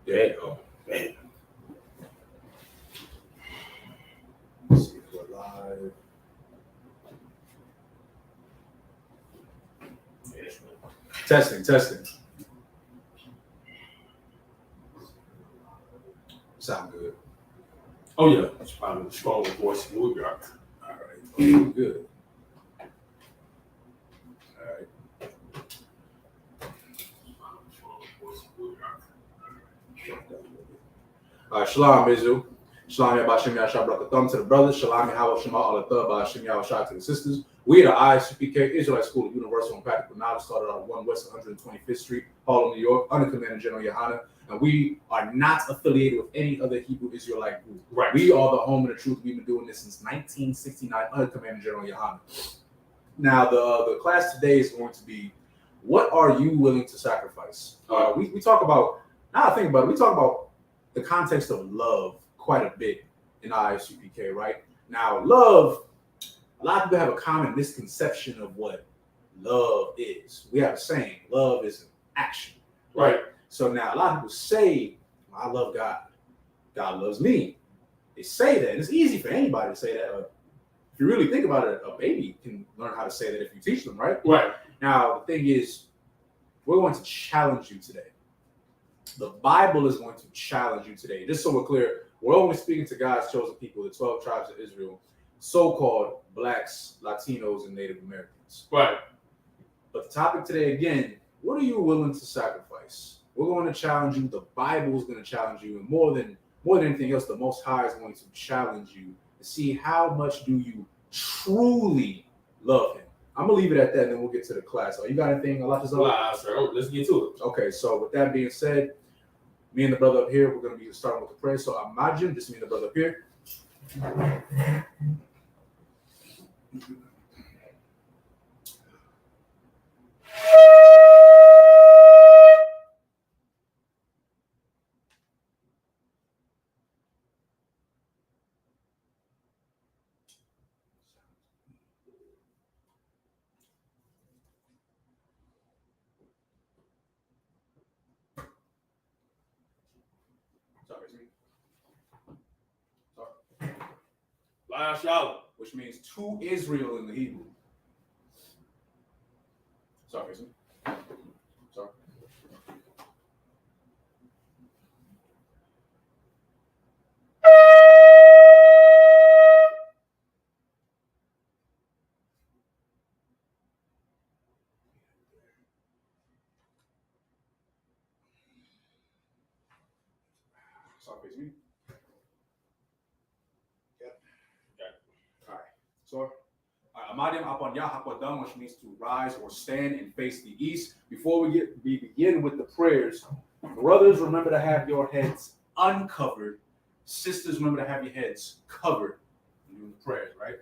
Yeah. Oh, man. Let's see if we're live. Testing. Sound good. Oh yeah, it's probably the stronger voice. We'll be all right. All right. Good. All right. Shalom, Izu. Shalom, Yabashim Yashab Brakathum to the brothers. Shalom, Yahweh Shema Alathah, Bashim Yahweh to the sisters. We are the Isupk Israelite School of Universal and Practical Knowledge, started on 1 West 125th Street, Harlem, New York, under Commander General Yohana. And we are not affiliated with any other Hebrew Israelite group. Right. We are the home of the truth. We've been doing this since 1969 under Commander General Yohana. Now, the class today is going to be, what are you willing to sacrifice? We talk about, now I think about it, we talk about the context of love quite a bit in Isupk, right? Now, love, a lot of people have a common misconception of what love is. We have a saying, love is an action, right? So now a lot of people say, I love God. God loves me. They say that, and it's easy for anybody to say that. If you really think about it, a baby can learn how to say that if you teach them, right? Right. Now, the thing is, we're going to challenge you today. The Bible is going to challenge you today. Just so we're clear, we're only speaking to God's chosen people, the 12 tribes of Israel, so-called blacks, Latinos, and Native Americans. Right. But the topic today, again, what are you willing to sacrifice? We're going to challenge you. The Bible is going to challenge you. And more than anything else, the Most High is going to challenge you to see how much do you truly love him. I'm going to leave it at that, and then we'll get to the class. You got anything, Sir, let's get to it. Okay, so with that being said, me and the brother up here, we're going to be starting with the prayer. So imagine, just me and the brother up here. Sorry. Which means to Israel in the Hebrew. Sorry. Sorry. Yep. Okay. All right. So, Amadim Apon Yahakwadam, which means to rise or stand and face the east. Before we begin with the prayers, brothers, remember to have your heads uncovered. Sisters, remember to have your heads covered when doing the prayers, right?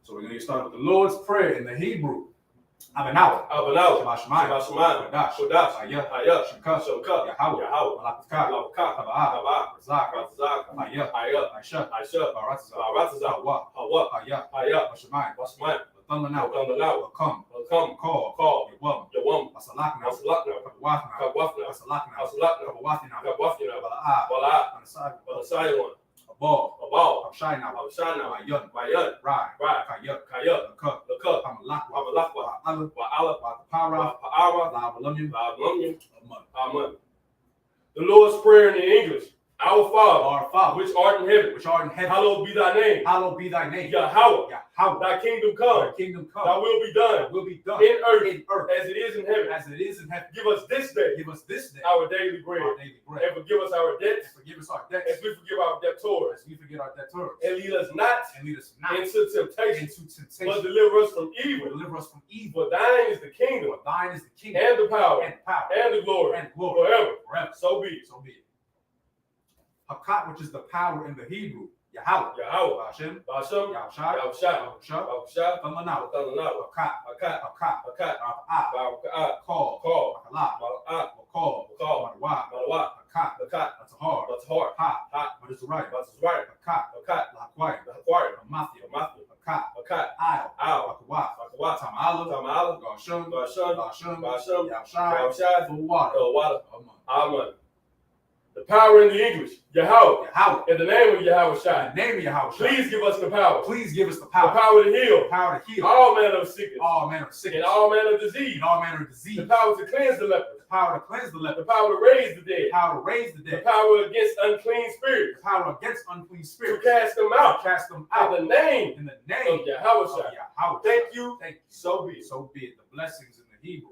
So we're going to start with the Lord's Prayer in the Hebrew. Abanaw. Shabbat Shemayim. Kodash. Hayah. Shemka. Yahweh. Malakavka. Taba'ah. Razak. Hayah. Aisha. Baratazah. Hawa. Hayah. Bashemayim. Lathanlanaw. Come. Call. Yawam. Asalakna. Asalakna. Kabawathina. Bala'ah. Anasayah. Abal, Abshayna, Mayun, Rai, Kayuk, Lakuk, Hamalakwa, Allah, Pa'ara, La'avalumyum, Amen. The Lord's Prayer in the English. Our Father, which art in heaven, hallowed be thy name. Yahweh, thy kingdom come. Thy will be done. In earth, as it is in heaven. Give us this day our daily bread. And forgive us our debts. As we forgive our debtors. And lead us not into temptation. But deliver us from evil. For thine is the kingdom. And the power. And the glory. Forever. So be it. Hakat, which is the power in the Hebrew. Yahweh. Hashem. Yahushai. Thanlanaw. Hakat. Call. Malawa. Hakat. Atahar. Ha. What is right? Hakat. Lahakwai. Hakat. Al. Akawat. Tama'ala. Gashun. Yahushai. For water. Amen. The The power in the English, Yahweh. Yahweh. In the name of Yahweh Shai. In the name of Yahweh Shai. Please give us the power. Please give us the The power. power to heal. The power to heal. All manner of sickness. All manner of sickness. And all manner of disease. And all manner of disease. The power to cleanse the lepers. The power to cleanse the The leper. power to raise the dead. The power to raise the The dead. power against unclean spirits. The power against unclean To spirits. cast them out. Cast them In out. the name In the of name Yahweh of Shai. Yahweh. Thank you. Thank you. So be it. So be it. The blessings in the Hebrew.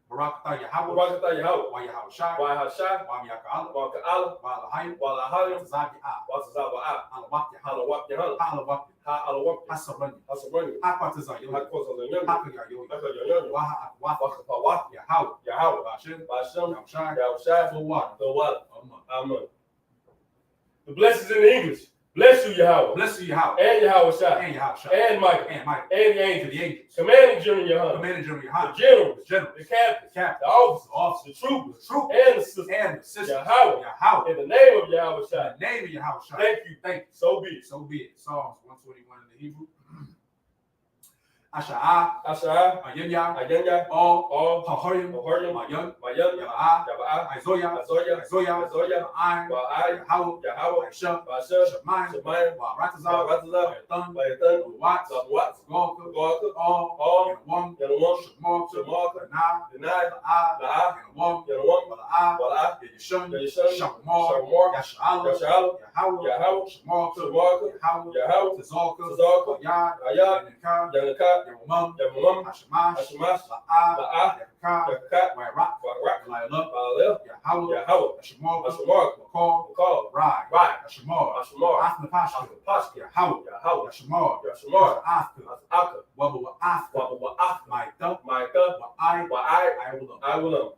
Barakatah Yahweh. Barakatah Yahweh. Wa Yahweh Shai. Wa Hashai. Wa Miyaka'ala. Wa Ka'ala. Wa Alahayim. Wa Lahayim. Tazabi'ah. Wa Tazaba'ah. Alawak Yahweh. Halawak Yahan. Halawak. Halawak. Hasarani. Hasabani. Hakwatazayoyi. Hakozazanyami. Hakayayoyi. Hakayoyoyi. Waha Akwata. Wakapawat. Yahweh. Yahweh. Bashem. Bashem. Yahweh Shai. Yahweh Shai. Fawad. The what? Amen. Amen. The blessings in the English. Bless you, Yahweh. Bless you, Yahweh. And Yahweh Shai. And Yahweh Shai. And Michael. And Michael. And the To angels. the angels. Commanding General Yahan. Commander General The Yahweh. generals. The general. The captains. Captain. The officers. The officer. The troopers. The troop. And the sisters. And the sister. Yahweh. Yahweh. In the name of Yahweh Shai. In the name of Yahweh Shai. Thank you. Thank you. So be it. So be it. Psalms 121 in the Hebrew. Asha'ah. Ashai. Ayenya. Ayanya. All. All. Pahorim. Mahorim. Mayan. Mayan. Yaba'ah. Yaba'ah. Isaiah. Azoya. Isaiah. Azoya. Ma'ayin. Wa'ai. Yahweh. Yahweh. Aisha. Bashem. Shemayim. Shemayim. Wa'ratazah. Wa'ratazah. Wa'yatan. Bayatan. Watts. Zawat. Gorka. Gorka. All. All. Yanawam. Yanawam. Shemorka. Shemorka. Nah. Denai. La'ah. La'ah. Yanawam. Yanawam. Wala'ah. Wala'ah. Yeshun. Yeshun. Shamor. Shamor. Yasha'ala. Yasha'ala. Yahweh. Yahweh. Shemorka. Shemorka. Yahweh. Yahweh. Tazalka. Tazalka. Ayad. Ayad. Yanaka. Yanaka. Yawamam. Yamamam. Hashemash. Hashemash. La'ah. La'ah. Yakaka. Yakakat. Wa'rak. Wa'rak. La'ilah. Ba'alel. Yahweh. Yahweh. Hashemorka. Hashemorka. Makor. Makal. Rai. Rai. Hashemor. Hashemor. Athnapashka. Pashka. Yahweh. Yahweh. Hashemor. Yashemor. Athka. Aka. Wabba Athka. Wa'af. Micah. Micah. Wa'ai. Wa'ai. Iwillah. I will know.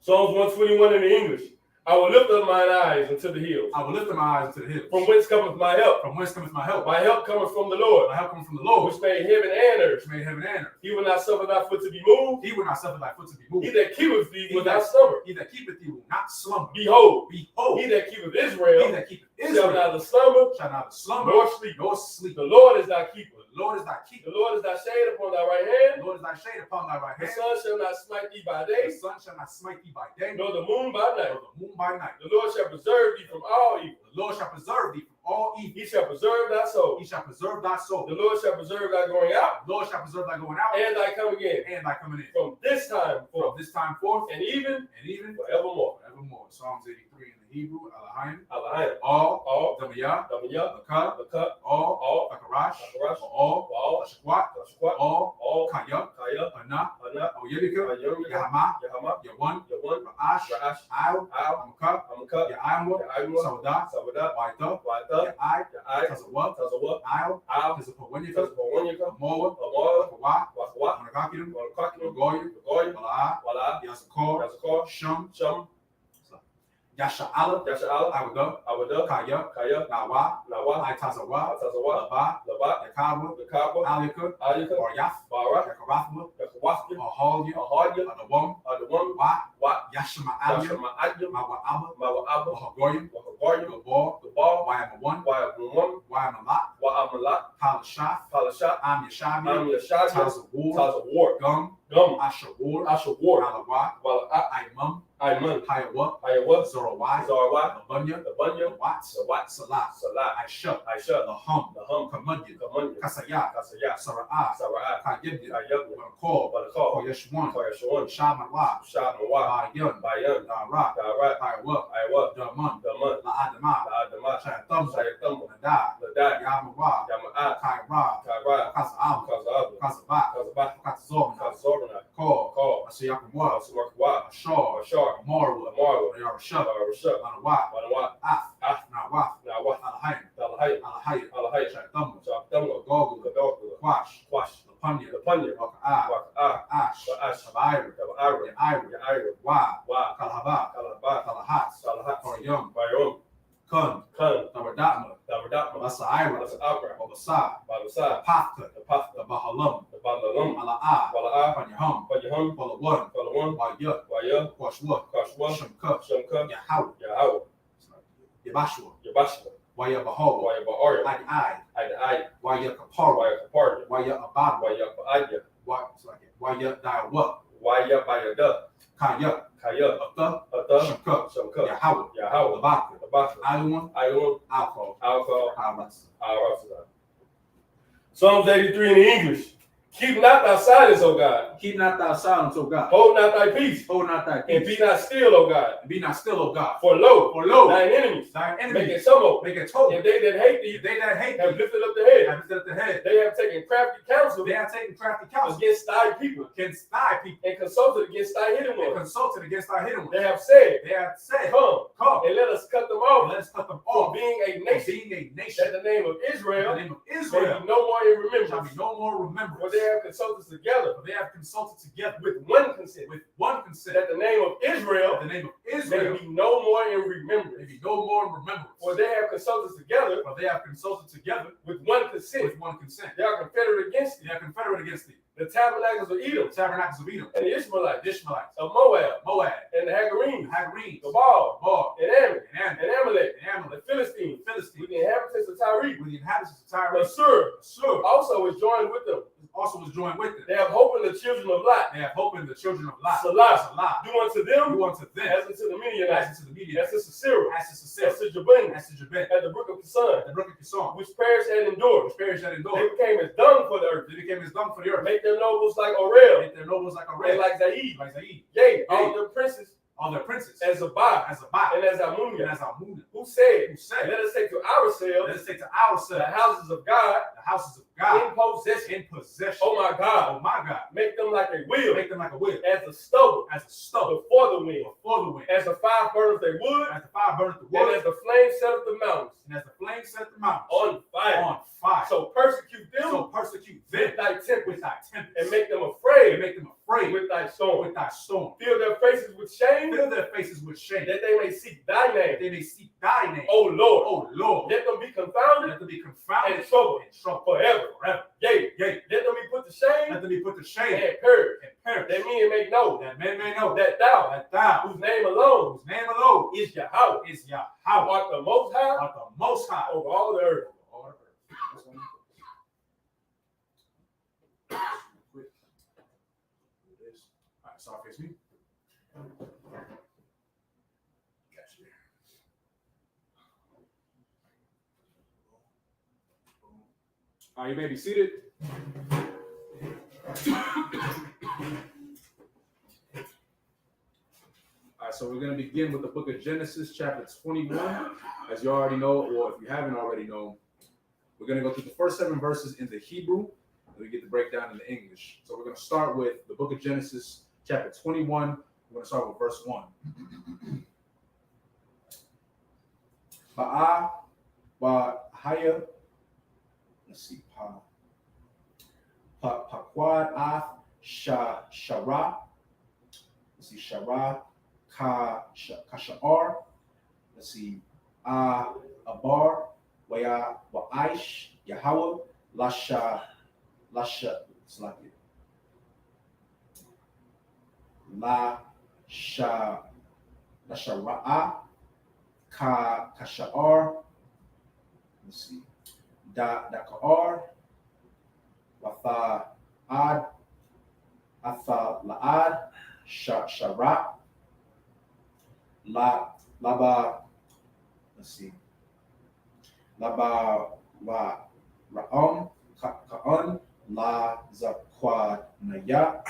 Psalms 121 in the English. I will lift up mine eyes unto the hills. I will lift up my eyes to the hills. From whence cometh my help? From whence cometh my help? My help cometh from the Lord, My help comes from the Lord, which made heaven and earth. which made heaven and earth. He will not suffer thy foot to be moved. He will not suffer thy foot to be He moved. that keepeth thee He will that- not slumber. He that keepeth thee will not slumber. Behold, Behold, he that keepeth he Israel that keepeth shall Israel neither slumber shall neither slumber nor sleep. nor sleep. The Lord is thy keeper. The Lord is thy keeper. The Lord is thy shade upon thy right hand. The Lord is thy shade upon thy right The hand. sun shall not smite thee by The day, sun shall not smite thee by day, nor the moon by night. nor the moon by night. The Lord shall preserve thee from all evil. The Lord shall preserve thee from all evil. He shall preserve thy soul. He shall preserve thy soul. The Lord shall preserve thy going out The Lord shall preserve thy going out and thy coming in and thy coming in. from this time From forth this time forth and even and even forevermore. forevermore. Psalms 83 in the Hebrew. Alahayim. Alahayim. All. All. Damiyah. Damiyah. Lakah. Lakat. All. All. Akarash. Akarash. All. All. Ashakwat. Tashukwat. All. All. Kaya. Kaya. Ana. Ana. Oyedika. Ayom. Yahama. Yahama. Yawan. Yawan. Ra'ash. Ra'ash. Al. Al. Amakah. Amakat. Ya'ayamwa. Ya'ayimwa. Saudah. Sabadat. Waita. Waita. Ya'ai. Ya'ai. Tazawah. Tazawah. Al. Al. Tazapawanyika. Tazawanyika. Amoa. Amoa. Kawa. Wakawat. Manakakidim. Wanakakim. Goya. Goy. Wala'a. Wala. Yazakor. Yazakor. Shum. Shum. Yasha'ala. Yasha'al. Awada. Awada. Kaya. Kaya. Nawa. Nawa. Tazawa. Tazawa. Laba. Labat. Yakaba. Yakaba. Alika. Alika. Baryath. Bara. Yakarathma. Yakawaskia. Ahalya. Ahadya. Adawam. Adawam. Wa. Wat. Yashama Alya. Yashama Adyam. Mawa Abba. Mawa Abba. Wahagoyim. Wahagoyim. Gabor. Gabal. Wayama 1. Wayabumum. Wayama Wa'amalat. Palashath. Palashat. Am Yashabi. Am Yashad. Tazawar. Tazawar. Gum. Gum. Ashawar. Ashawar. Alawa. Wala. Imam. Ayman. Hayawa. Ayawa. Zorawai. Zarwa. Labunya. Labunya. Watts. Sawat. Salah. Salat. Aisha. Aisha. Lahum. Lahum. Kamadya. Kamanya. Kasaya. Kasaya. Sara'ah. Sara'at. Kayibya. Kayabya. Barakor. Balakor. Koyeshwan. Koyashawan. Shamarwa. Shad Mawat. Bayan. Bayan. Dara. Darat. Hayawa. Ayawa. Daman. Daman. La'adama. La'adama. Shayatam. Sayatam. Nada. Ladad. Yamawa. Yama'at. Kaira. Kara. Kaza'am. Kazab. Kazaba. Kazabah. Kazorna. Kazorna. Kor. Call. Asiyakamwa. Sumakwa. Ashar. Ashar. Marwa. Marwa. Yarashab. Rashab. Manawat. Wanawat. Af. Af. Nawaf. Nawat. Alahayim. Dalahayim. Alahayim. Alahayim. Shayatam. Shabdamwa. Gogu. Gadokula. Kwash. Kwash. Lapunya. Lapanya. Waka'ah. Waka'ah. Ash. Ash. Tabaira. Taba'ara. Yaira. Ya'ira. Wa. Wa. Kalhaba. Kalabah. Talahat. Salahat. Koryum. Bayom. Kun. Kun. Tabadatma. Dabadatma. Basaira. Abra. Obasa. Balasa. Pathka. The Path. The Bahalam. The Balalum. Mala'ah. Wala'ah. Panyahum. Pajahum. Palawan. Palawan. Wayuk. Waya. Kwashwa. Kashwa. Shamka. Shamka. Yahawah. Yahawah. Yabashwa. Yabashwa. Waya Bahawa. Waya Ba'arya. Adi. Ida. Waya Kapara. Waya Kaparya. Waya Ababa. Waya Ba'adya. Waya Dawa. Waya Bayada. Kaya. Kaya. Ata. Ata. Shamka. Shamka. Yahweh. Yahweh. Labaka. Labaka. Alun. Ayun. Alcohol. Alcohol. Haras. Arasa. Psalms 83 in the English. Keep not thy silence, O God. Keep not thy silence, O God. Hold not thy peace. Hold not thy peace. And be not still, O God. And be not still, O God. For lo, thine enemies, make it make it total. and they that hate thee, have lifted up the head. They have taken crafty counsel. Against thy people. And consulted against thy hidden ones. They have said, come, and let us cut them off. For being a nation. That the name of Israel, may be no more in remembrance. For they have consulted together. With one consent. That the name of Israel, may be no more in remembrance. For they have consulted together. With one consent. They are confederate against thee. The tabernacles of Edom. And the Ishmaelites. Of Moab. And the Hagarenes. The Baal. And Ammon. And Amalek. The Philistines. With the inhabitants of Tyre. Assur also is joined with them. They have hope in the children of Lot. Salah. Do unto them as unto the Midianites. As to Sisera. As to Jabin. As the brook of Kison. Which perished and endured. They became as dung for the earth. Make their nobles like Orel. And like Zaid. Yea, all their princes. As Zabah. And as Ammoniah. Who said, let us take to ourselves the houses of God. In possession. Oh my God. Make them like a wheel. As a stubble. Before the wind. As the fire burneth their wood. And as the flame setteth the mountains. On fire. So persecute them. With thy tempest. And make them afraid. With thy storm. Fill their faces with shame. That they may seek thy name. O Lord. Let them be confounded. And troubled. Forever. Yea. Let them be put to shame. And perish. That men may know. That thou. Whose name alone. Is Yahweh. Art the most high. Over all the earth. Sorry, face me. All right, you may be seated. All right, so we're going to begin with the book of Genesis, chapter 21. As you already know, or if you haven't already known, we're going to go through the first 7 verses in the Hebrew, and we get the breakdown in the English. So we're going to start with the book of Genesis, chapter 21. We're going to start with verse 1. Ba'a wa haya. Let's see. Paquad af shara. Let's see. Shara kashar. Let's see. Abar wa aish Yahweh lasha. It's like it. La Shara'a Kasha'ar. Let's see. Da Ka'ar Watha Ad Atha La'ad Shara Laba. Let's see. Laba wa Ra'am Ka'an La Zakwa Naya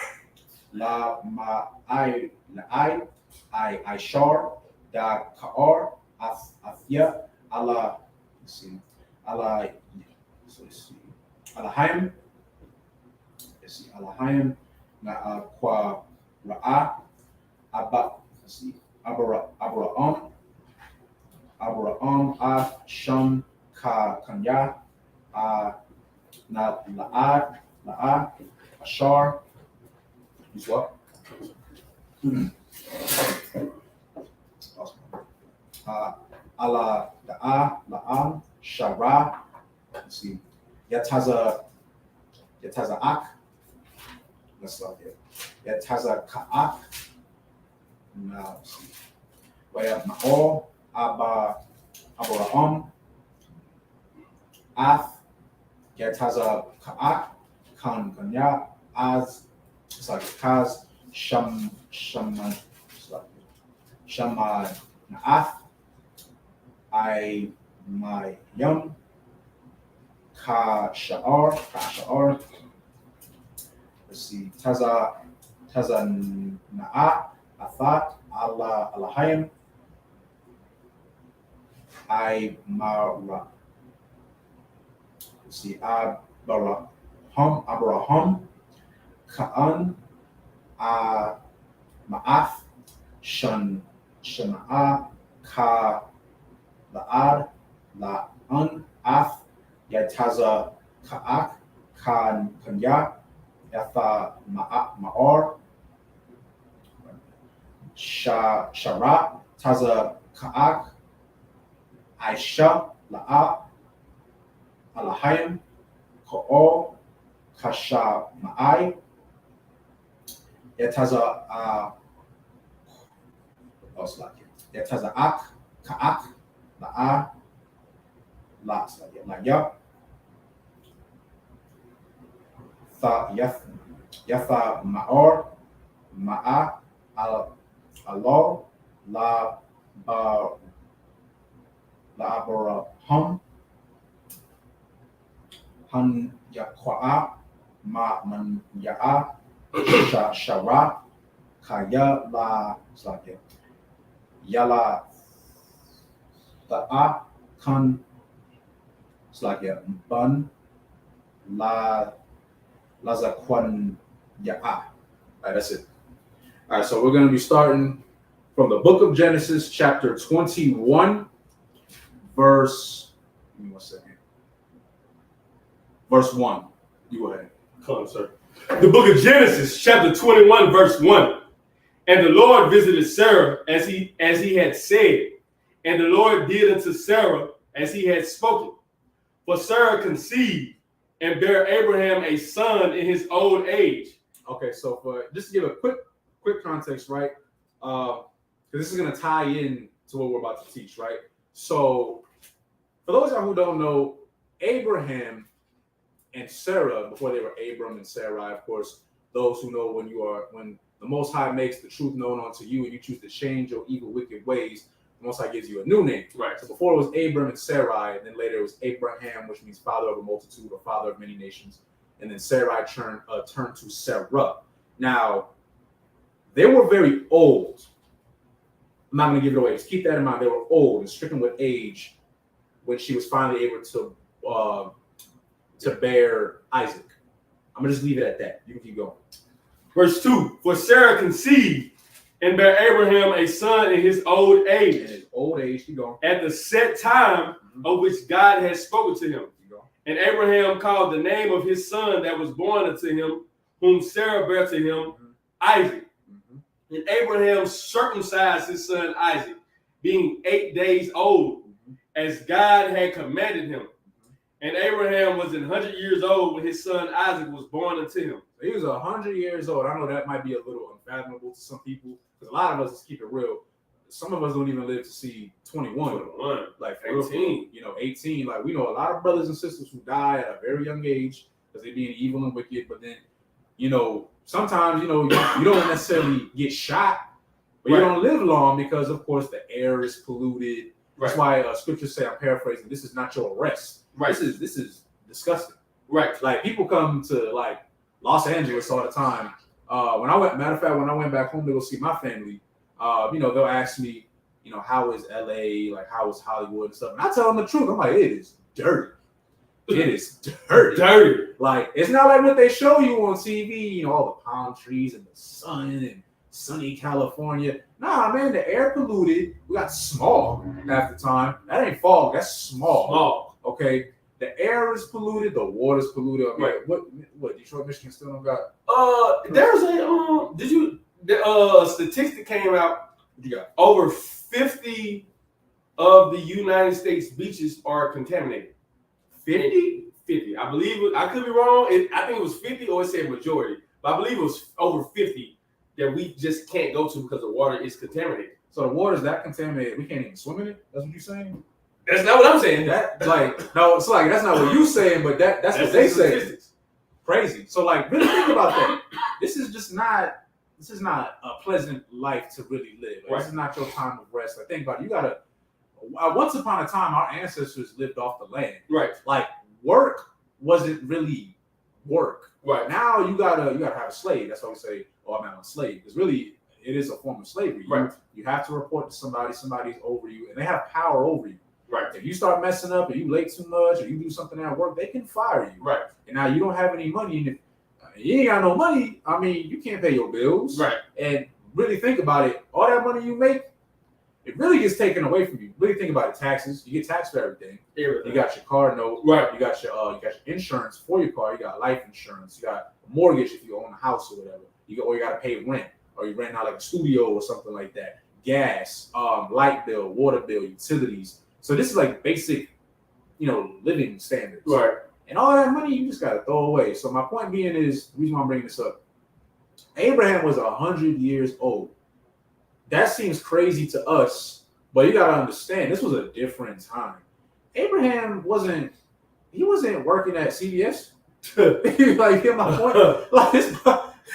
La Ma'ai La'ai I Shar Da Ka'ar Afya Allah. Let's see. Allah. So let's see. Alahim. Let's see. Alahim Na Kwa Ra'a Abba. Let's see. Abraham Af Sham Ka Kanya Na La'ad Ashar. Is what? Allah Da'a La'am Shara. Let's see. Yataza Ak. Let's start here. Yataza Ka'ak. Now let's see. Waya Ma'or Abraham Af. Yataza Ka'ak Kan Kanya Az. Sorry, Kaz Shamanaath, I Mayum, Ka Sha'ar. Let's see, Tazana'a, Athat, Allah Alahayim, I Mara. Let's see, Abraham, Ka'an, Ma'ath, Shana'a, Ka La'ad, La'an, Ath, Yataza, Ka'ak, Kanya, Yatha Ma'ar, Shara, Taza Ka'ak, Aisha, La'a, Alahayim, Ko'o, Kasha Ma'ai, Yataza Yataza Ka'ak, La'a, La'ya, Yatha Ma'or, Ma'a, Alor, La'abarahum, Han Yakwa'a, Man Ya'a, Shara, Kaya Yala Ta'a, Kan Ban Lazakwan Ya'a. All right, that's it. All right, so we're going to be starting from the book of Genesis, chapter 21, verse. Give me 1 second. Verse 1. You go ahead. Come on, sir. The book of Genesis, chapter 21, verse 1. And the Lord visited Sarah as he had said, and the Lord did unto Sarah as he had spoken. For Sarah conceived and bare Abraham a son in his old age. Okay, so for just to give a quick context, right? Because this is going to tie in to what we're about to teach, right? So for those of you who don't know, Abraham and Sarah, before they were Abram and Sarai, of course, those who know when the Most High makes the truth known unto you and you choose to change your evil, wicked ways, the Most High gives you a new name. Right. So before it was Abram and Sarai, and then later it was Abraham, which means father of a multitude or father of many nations. And then Sarai turned to Sarah. Now, they were very old. I'm not going to give it away. Just keep that in mind. They were old and stricken with age when she was finally able to bear Isaac. I'm going to just leave it at that. You can keep going. Verse 2. For Sarah conceived and bare Abraham a son in his old age. In his old age, keep going. At the set time of which God had spoken to him. And Abraham called the name of his son that was born unto him, whom Sarah bare to him, Isaac. And Abraham circumcised his son Isaac, being 8 days old, as God had commanded him. And Abraham was 100 years old when his son Isaac was born unto him. He was 100 years old. I know that might be a little unfathomable to some people, because a lot of us, let's keep it real, some of us don't even live to see 21. Like 18. 18. Like we know a lot of brothers and sisters who die at a very young age because they're being evil and wicked. But then, sometimes, you don't necessarily get shot, but you don't live long because, of course, the air is polluted. That's why scriptures say, I'm paraphrasing, this is not your rest. This is disgusting. Right. Like people come to like Los Angeles all the time. When I went back home to go see my family, they'll ask me, how is LA, like how is Hollywood and stuff. And I tell them the truth. I'm like, it is dirty. It is dirty. Like, it's not like what they show you on TV, all the palm trees and the sun and sunny California. Nah, man, the air polluted. We got smog half the time. That ain't fog, that's smog. Okay. The air is polluted, the water's polluted. Okay. What Detroit, Michigan still don't got? There's the statistic came out. What you got? Over 50 of the United States beaches are contaminated. 50? 50. I believe it. I could be wrong. I think it was 50 or it said majority. But I believe it was over 50 that we just can't go to because the water is contaminated. So the water is that contaminated, we can't even swim in it? That's what you're saying? That's not what I'm saying. That's not what you're saying, but that's what they say. Crazy. So really think about that. This is this is not a pleasant life to really live. Like, This is not your time of rest. Like, think about it. You gotta. Once upon a time, our ancestors lived off the land. Right. Like work wasn't really work. Right. Now you gotta have a slave. That's why we say, "Oh, I'm not a slave." Because really, it is a form of slavery. Right. You have to report to somebody. Somebody's over you, and they have power over you. Right. If you start messing up, or you late too much, or you do something at work, they can fire you. Right. And now you don't have any money, and if you ain't got no money, I mean, you can't pay your bills. Right. And really think about it. All that money you make, it really gets taken away from you. Really think about it. Taxes. You get taxed for everything. Everything. You got your car note. Right. You got your insurance for your car. You got life insurance. You got a mortgage if you own a house or whatever. You got to pay rent, or you rent out like a studio or something like that. Gas, light bill, water bill, utilities. So this is like basic, living standards. Right. And all that money you just got to throw away. So my point being is, the reason why I'm bringing this up, Abraham was 100 years old. That seems crazy to us, but you got to understand, this was a different time. Abraham wasn't working at CVS. Like, get my point? Like,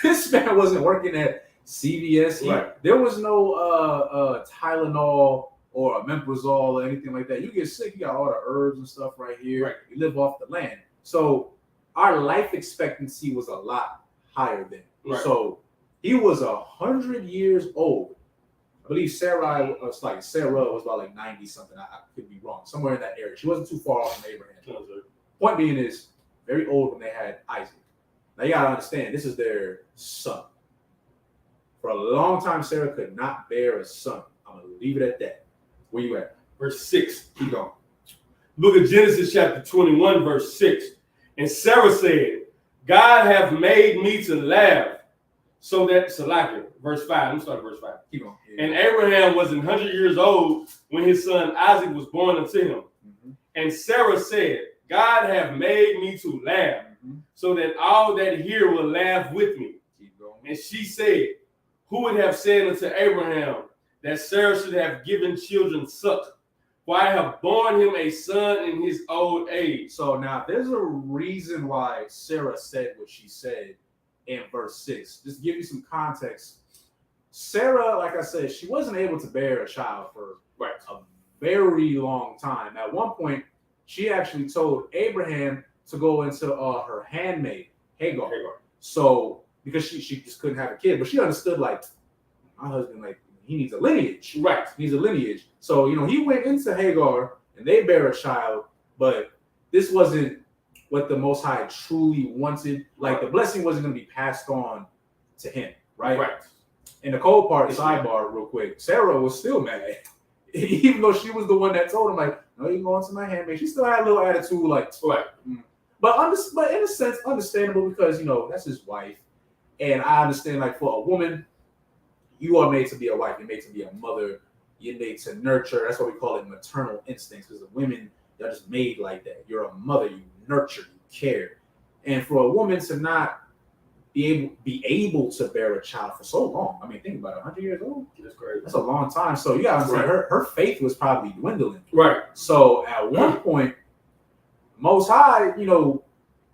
this man wasn't working at CVS. Right. There was no Tylenol or omeprazole or anything like that. You get sick, you got all the herbs and stuff right here. Right. You live off the land. So our life expectancy was a lot higher then. Right. So he was 100 years old. I believe Sarah was about like 90 something. I could be wrong. Somewhere in that area. She wasn't too far off from Abraham. Point being is, very old when they had Isaac. Now you gotta understand, this is their son. For a long time, Sarah could not bear a son. I'm gonna leave it at that. Where you at? Verse 6. Keep going. Book of Genesis chapter 21, verse 6. And Sarah said, God hath made me to laugh, so that, Salakia, verse 5. Let me start at verse 5. Keep going. And Abraham was 100 years old when his son Isaac was born unto him. Mm-hmm. And Sarah said, God hath made me to laugh, so that all that hear will laugh with me. Keep going. And she said, who would have said unto Abraham that Sarah should have given children suck? For I have borne him a son in his old age. So now there's a reason why Sarah said what she said in verse 6. Just to give you some context. Sarah, like I said, she wasn't able to bear a child for a very long time. At one point, she actually told Abraham to go into her handmaid, Hagar. So, because she just couldn't have a kid, but she understood, like, my husband, like, he needs a lineage. Right. He needs a lineage. So, he went into Hagar and they bear a child, but this wasn't what the Most High truly wanted. Like, the blessing wasn't going to be passed on to him, right? Right. And the cold part, sidebar real quick, Sarah was still mad. Even though she was the one that told him, like, no, you can go into my handmaid. She still had a little attitude, like, right. But in a sense, understandable, because, that's his wife. And I understand, like, for a woman, you are made to be a wife. You're made to be a mother. You're made to nurture. That's why we call it maternal instincts, because the women, they're just made like that. You're a mother. You nurture. You care. And for a woman to not be able to bear a child for so long, I mean, think about it, 100 years old. That's crazy. That's a long time. So you gotta understand, her faith was probably dwindling. Right. So at one point, Most High,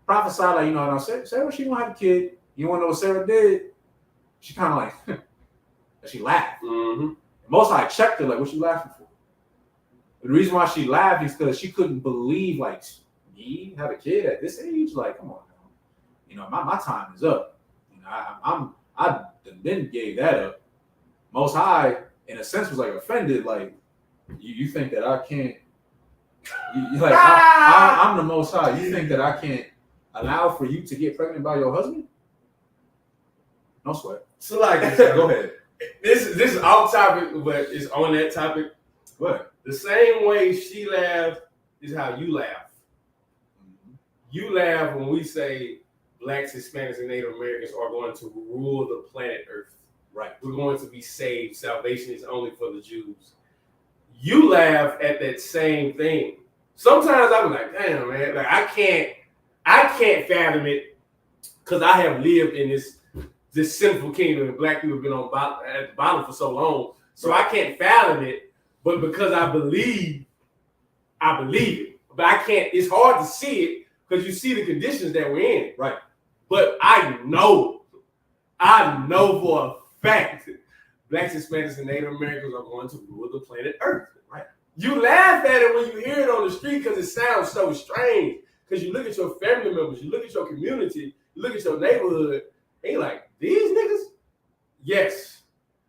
prophesied, like, Sarah, she gonna have a kid. You wanna know what Sarah did? She kind of like, she laughed. Mm-hmm. Most High checked her, like, what you laughing for? The reason why she laughed is because she couldn't believe, like, me have a kid at this age? Like, come on now. My time is up. I then gave that up. Most High, in a sense, was like offended. Like, you think that I can't? I'm the Most High. You think that I can't allow for you to get pregnant by your husband? No sweat. So, like, go ahead. This is off topic, but it's on that topic. What? The same way she laughed is how you laugh. Mm-hmm. You laugh when we say Blacks, Hispanics, and Native Americans are going to rule the planet Earth. Right. We're going to be saved. Salvation is only for the Jews. You laugh at that same thing. Sometimes I'm like, damn, man, like I can't fathom it, because I have lived in this sinful kingdom, and black people have been at the bottom for so long. So I can't fathom it, but because I believe it. But I can't, it's hard to see it because you see the conditions that we're in. Right. But I know for a fact, Blacks, Hispanics, and Native Americans are going to rule the planet Earth. Right. You laugh at it when you hear it on the street because it sounds so strange. Because you look at your family members, you look at your community, you look at your neighborhood, and you're like, these niggas? Yes.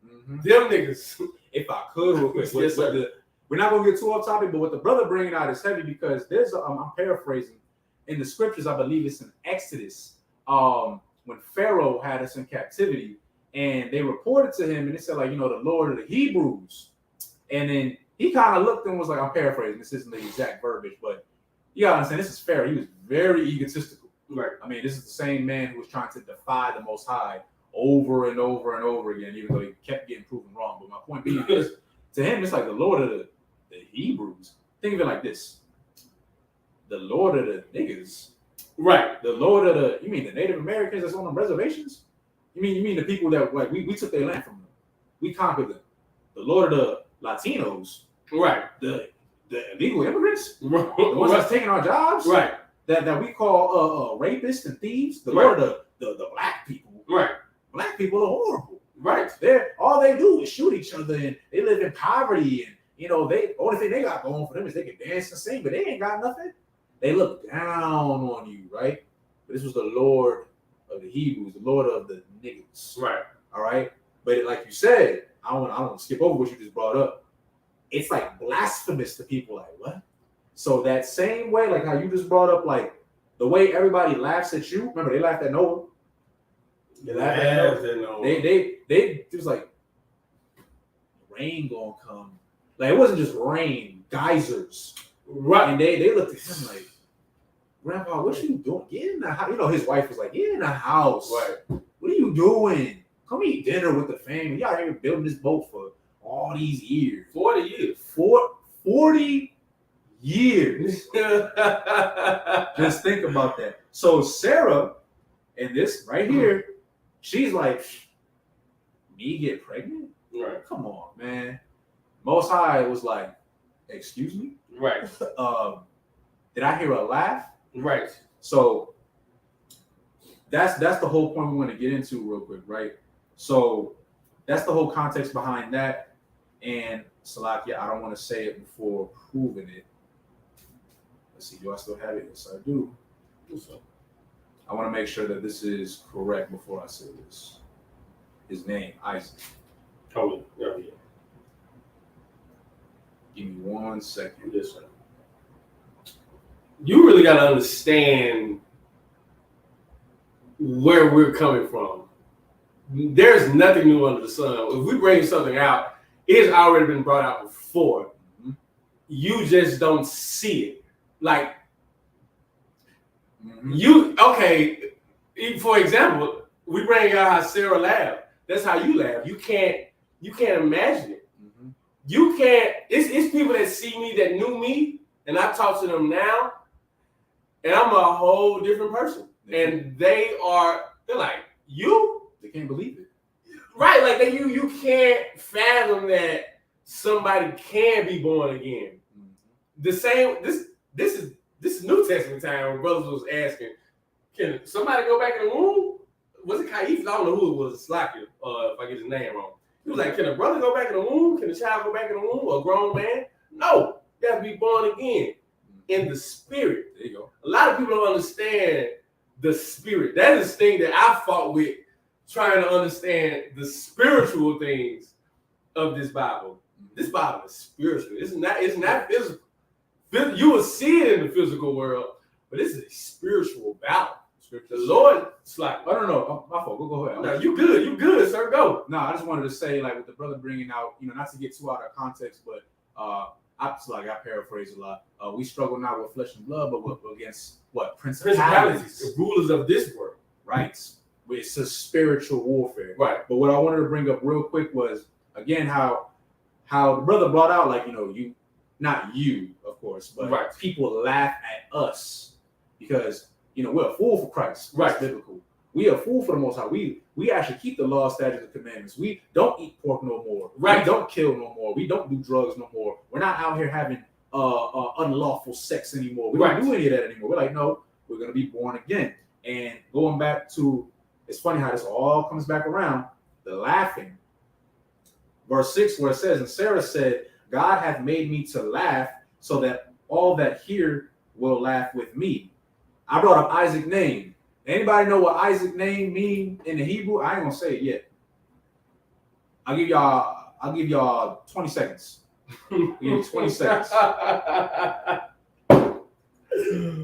Mm-hmm. Them niggas. If I could, real quick. Yes, we're not going to get too off topic, but what the brother bringing out is heavy because there's, I'm paraphrasing, in the scriptures, I believe it's in Exodus, when Pharaoh had us in captivity, and they reported to him, and they said, like, you know, the Lord of the Hebrews. And then he kind of looked and was like, I'm paraphrasing, this isn't the exact verbiage, but you gotta understand, this is Pharaoh. He was very egotistical. Right. I mean, this is the same man who was trying to defy the Most High over and over and over again, even though he kept getting proven wrong. But my point being is, to him, it's like the Lord of the Hebrews. Think of it like this. The Lord of the niggas. Right. The Lord of the, you mean the Native Americans that's on the reservations? You mean the people that, like, we took their land from them. We conquered them. The Lord of the Latinos. Right. The illegal immigrants. The ones that's taking our jobs. Right. That we call rapists and thieves. The Lord of the black people. Right. Black people are horrible. Right. All they do is shoot each other, and they live in poverty, and you know, only thing they got going for them is they can dance and sing, but they ain't got nothing. They look down on you, right? But this was the Lord of the Hebrews, the Lord of the niggas. Right. All right. But like you said, I don't want to skip over what you just brought up. It's like blasphemous to people, like, what? So that same way, like how you just brought up, like the way everybody laughs at you. Remember, they laughed at Noah. They laughed at Noah. They just like, rain gonna come. Like, it wasn't just rain, geysers. Right. And they looked at him like, Grandpa, what you doing? Get in the house. You know, his wife was like, get in the house. Right. What are you doing? Come eat dinner with the family. Y'all here building this boat for all these years. 40 years. 40 years. Just think about that. So Sarah, and this right here, she's like, me get pregnant? Right. Come on, man. Most High was like, excuse me? Right. Did I hear a laugh? Right. So that's the whole point we want to get into real quick, right? So that's the whole context behind that. And Salakia, I don't want to say it before proving it. Let's see, do I still have it? Yes, I do. I want to make sure that this is correct before I say this. His name, Isaac. Oh, yeah. Give me 1 second. Yes, sir. You really got to understand where we're coming from. There's nothing new under the sun. If we bring something out, it has already been brought out before. Mm-hmm. You just don't see it. Like, for example, we bring out how Sarah laughed. That's how you laugh. You can't imagine it. Mm-hmm. You can't. It's people that see me that knew me, and I talk to them now, and I'm a whole different person. And they're like, you? They can't believe it. Right, like you can't fathom that somebody can be born again. Mm-hmm. The same. This is New Testament time when brothers was asking, can somebody go back in the womb? Was it Kaif? I don't know who it was. Slacker, if I get his name wrong. He was like, can a brother go back in the womb? Can a child go back in the womb? A grown man? No, you have to be born again in the spirit. There you go. A lot of people don't understand the spirit. That is the thing that I fought with, trying to understand the spiritual things of this Bible. This Bible is spiritual. It's not physical. You will see it in the physical world, but this is a spiritual battle. The Lord, it's like, I don't know. My fault. Go ahead. No, you good, sir. Go. No, I just wanted to say, like, with the brother bringing out, not to get too out of context, but I paraphrase a lot. We struggle not with flesh and blood, but against what? Principalities, the rulers of this world. Right. It's a spiritual warfare. Right. But what I wanted to bring up real quick was, again, how the brother brought out, like, not you, of course, but people laugh at us because, we're a fool for Christ. Right. That's biblical. We are a fool for the Most High. We actually keep the law, statutes, and commandments. We don't eat pork no more. Right. We don't kill no more. We don't do drugs no more. We're not out here having unlawful sex anymore. We don't do any of that anymore. We're like, no, we're going to be born again. And going back to, it's funny how this all comes back around. the laughing. Verse 6, where it says, and Sarah said, God hath made me to laugh, so that all that hear will laugh with me. I brought up Isaac's name. Anybody know what Isaac's name mean in the Hebrew? I ain't gonna say it yet. I'll give y'all 20 seconds. Give you 20 seconds.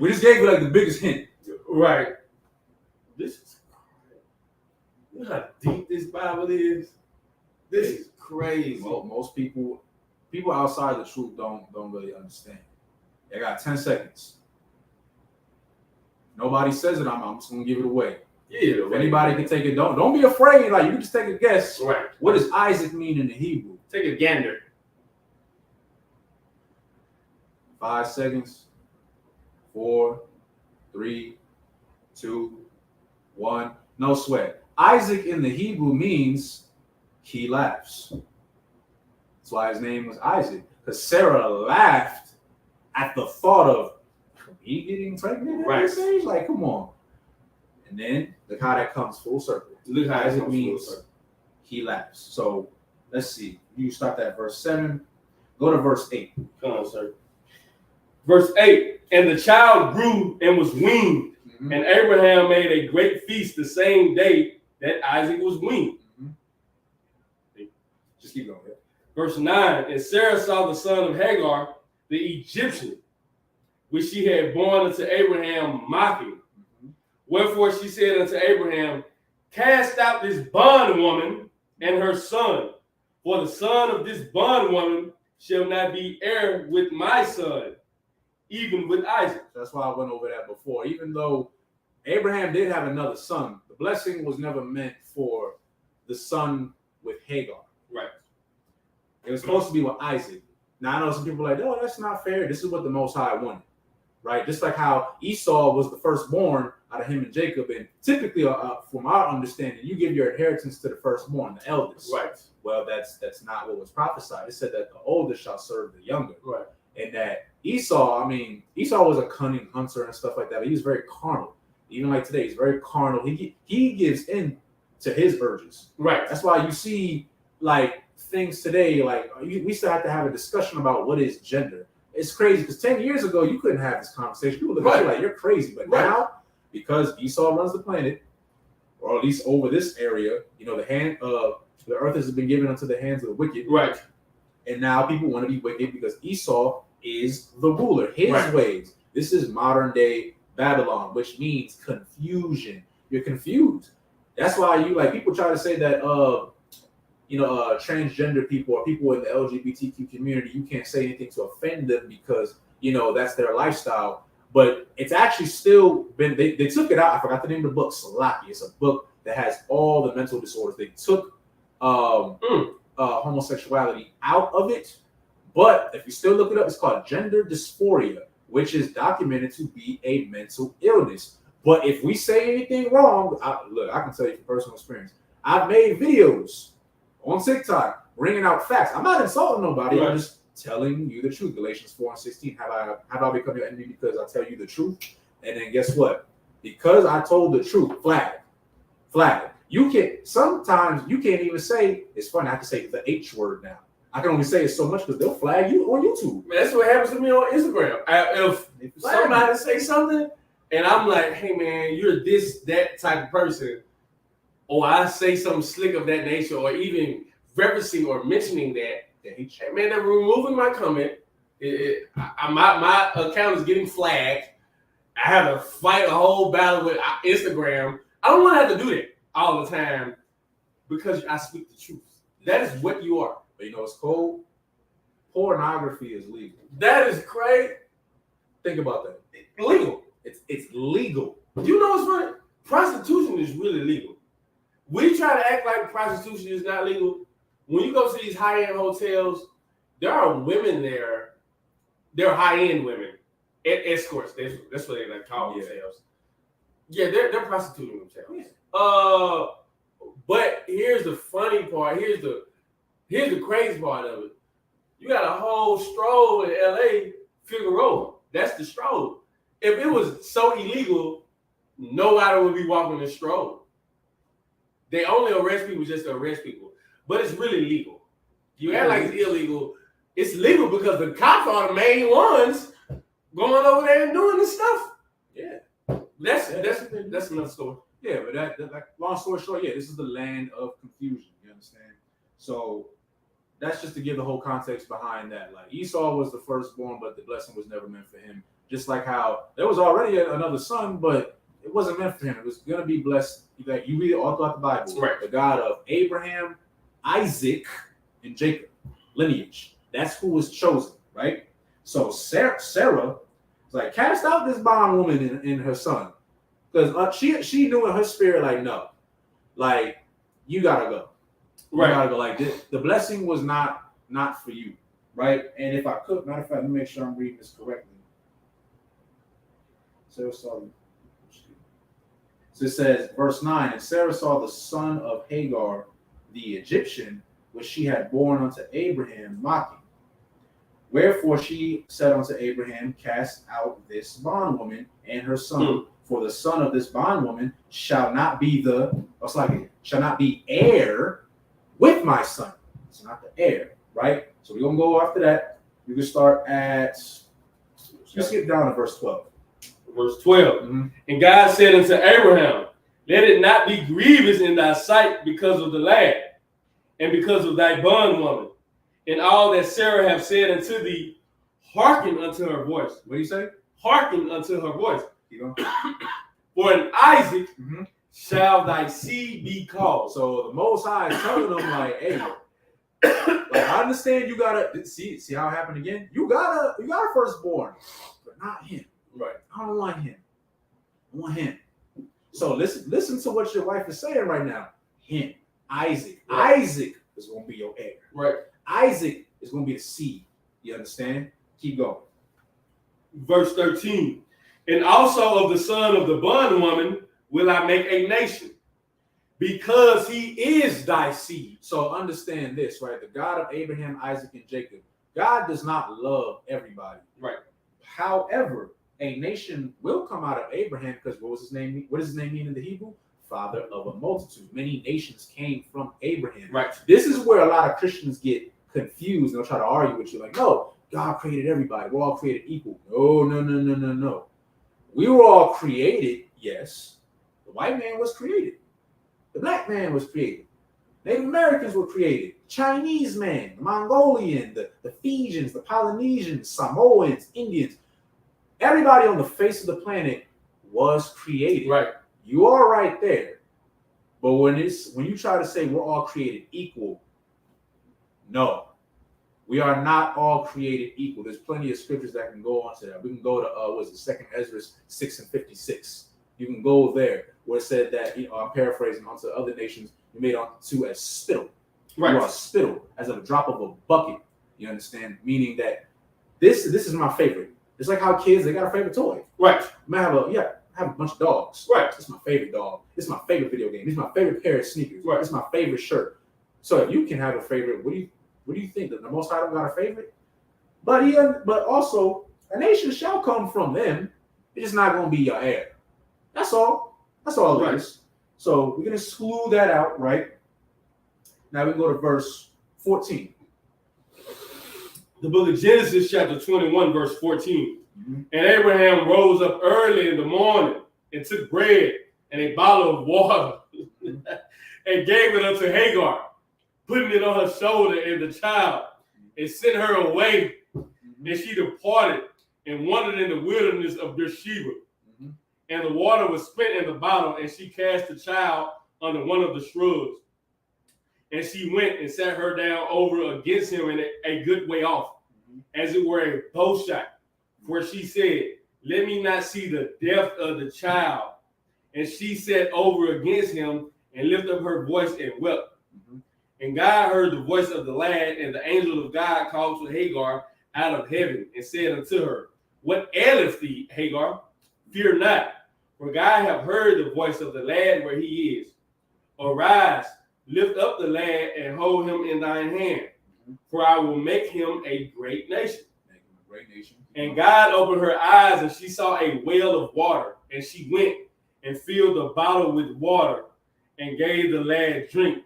We just gave you like the biggest hint. Right. This is crazy. You know how deep this Bible is? This is crazy. Most people outside the truth don't really understand. They got 10 seconds. Nobody says it. I'm just gonna give it away. Yeah. If anybody can take it, don't be afraid. Like, you can just take a guess. Right. What does Isaac mean in the Hebrew? Take a gander. 5 seconds. 4, 3, 2, 1. No sweat. Isaac in the Hebrew means he laughs. That's why his name was Isaac. Because Sarah laughed at the thought of me getting pregnant at this age. Like, come on. And then look how that comes full circle. Look how Isaac means he laughs. So let's see. You start at verse 7. Go to verse 8. Come on, sir. Verse 8, and the child grew and was weaned, and Abraham made a great feast the same day that Isaac was weaned. Just keep going. Yeah. Verse 9, and Sarah saw the son of Hagar, the Egyptian, which she had born unto Abraham, mocking. Wherefore she said unto Abraham, cast out this bondwoman and her son, for the son of this bondwoman shall not be heir with my son, even with Isaac. That's why I went over that before. Even though Abraham did have another son, the blessing was never meant for the son with Hagar. Right. It was supposed to be with Isaac. Now, I know some people are like, oh, that's not fair. This is what the Most High wanted. Right? Just like how Esau was the firstborn out of him and Jacob. And typically, from our understanding, you give your inheritance to the firstborn, the eldest. Right. Well, that's not what was prophesied. It said that the oldest shall serve the younger. Right. And that Esau was a cunning hunter and stuff like that. But he was very carnal. Even like today, he's very carnal. He gives in to his urges. Right. That's why you see like things today, like we still have to have a discussion about what is gender. It's crazy because 10 years ago, you couldn't have this conversation. People look at you like you're crazy. But now, because Esau runs the planet, or at least over this area, the earth has been given unto the hands of the wicked. Right. And now people want to be wicked because Esau is the ruler. His ways. This is modern day Babylon, which means confusion. You're confused. That's why people try to say that transgender people or people in the LGBTQ community, you can't say anything to offend them because that's their lifestyle. But it's actually still been they took it out. I forgot the name of the book. Salaki. It's a book that has all the mental disorders. They took homosexuality out of it. But if you still look it up, it's called gender dysphoria, which is documented to be a mental illness. But if we say anything wrong, I can tell you from personal experience. I've made videos on TikTok bringing out facts. I'm not insulting nobody. Right. I'm just telling you the truth. Galatians 4:16. Have I become your enemy because I tell you the truth? And then guess what? Because I told the truth, flag. Sometimes you can't even say, it's funny, I have to say the H word now. I can only say it so much because they'll flag you on YouTube. Man, that's what happens to me on Instagram. If somebody say something and I'm like, hey man, you're that type of person, or I say something slick of that nature, or even referencing or mentioning that, hey man, they're removing my comment. My account is getting flagged. I have to fight a whole battle with Instagram. I don't want to have to do that all the time because I speak the truth. That is what you are. But it's cold. Pornography is legal. That is crazy. Think about that. Legal. It's legal. You know what's funny? Prostitution is really legal. We try to act like prostitution is not legal. When you go to these high-end hotels, there are women there. They're high-end women. Escorts. That's what they like call themselves. Yeah, they're prostituting themselves. Yeah. But here's the funny part. Here's the crazy part of it. You got a whole stroll in LA, Figueroa. That's the stroll. If it was so illegal, nobody would be walking the stroll. They only arrest people just to arrest people, but it's really legal. You act like it's illegal. It's legal because the cops are the main ones going over there and doing this stuff. Yeah. That's another story. Yeah, but that long story short, yeah, this is the land of confusion. You understand? So that's just to give the whole context behind that. Like Esau was the firstborn, but the blessing was never meant for him. Just like how there was already another son, but it wasn't meant for him. It was gonna be blessed. Like you read it all throughout the Bible. Right. The God of Abraham, Isaac, and Jacob lineage. That's who was chosen, right? So Sarah was like, cast out this bondwoman and her son. Because she knew in her spirit, like, no, like, you gotta go. You gotta go. Like, the blessing was not for you, right? And if I could, matter of fact, let me make sure I'm reading this correctly. Sarah saw, so it says, verse 9, and Sarah saw the son of Hagar, the Egyptian, which she had born unto Abraham, mocking. Wherefore she said unto Abraham, cast out this bondwoman and her son, for the son of this bondwoman shall not be heir with my son. It's not the heir, right? So we're gonna go after that. You can start at, you skip down to verse 12. Verse 12. Mm-hmm. And God said unto Abraham, let it not be grievous in thy sight because of the lad, and because of thy bondwoman, and all that Sarah hath said unto thee, hearken unto her voice. What do you say? Hearken unto her voice. For in Isaac shall thy seed be called. So the Most High is telling them, like, hey, like, I understand you gotta see how it happened again. You got a firstborn, but not him. Right. I don't want him. I want him. So listen to what your wife is saying right now. Him, Isaac. Right. Isaac is gonna be your heir. Right. Isaac is gonna be the seed. You understand? Keep going. Verse 13. And also of the son of the bondwoman will I make a nation, because he is thy seed. So understand this, right? The God of Abraham, Isaac, and Jacob. God does not love everybody. Right. However, a nation will come out of Abraham, because what does his name mean in the Hebrew? Father of a multitude. Many nations came from Abraham. Right. This is where a lot of Christians get confused. They'll try to argue with you like, no, God created everybody. We're all created equal. No. We were all created, yes. The white man was created. The black man was created. Native Americans were created. Chinese man, the Mongolian, the Fijians, the Polynesians, Samoans, Indians. Everybody on the face of the planet was created. Right. You are right there. But when you try to say we're all created equal, no. We are not all created equal. There's plenty of scriptures that can go on to that. We can go to 2 Ezra 6:56. You can go there where it said that, I'm paraphrasing, onto other nations, you made onto as spittle. Right. You are spittle, as of a drop of a bucket. You understand? Meaning that this is my favorite. It's like how kids, they got a favorite toy. Right. I might have a bunch of dogs. Right. It's my favorite dog. It's my favorite video game. It's my favorite pair of sneakers. Right. It's my favorite shirt. So if you can have a favorite, what do you think? That the Most High don't got a favorite? But also a nation shall come from them. It's just not going to be your heir. That's all. That's all it is. So we're going to exclude that out, right? Now we go to verse 14. The book of Genesis, chapter 21, verse 14. Mm-hmm. And Abraham rose up early in the morning and took bread and a bottle of water and gave it unto Hagar, putting it on her shoulder and the child, and sent her away. Mm-hmm. And she departed and wandered in the wilderness of Beersheba. Mm-hmm. And the water was spent in the bottle, and she cast the child under one of the shrubs. And she went and sat her down over against him in a good way off, as it were a bow shot. For she said, let me not see the death of the child. And she sat over against him and lifted up her voice and wept. Mm-hmm. And God heard the voice of the lad, and the angel of God called to Hagar out of heaven and said unto her, what aileth thee, Hagar? Fear not, for God hath heard the voice of the lad where he is. Arise, lift up the lad and hold him in thine hand, for I will make him a great nation. And God opened her eyes, and she saw a well of water, and she went and filled the bottle with water and gave the lad drink.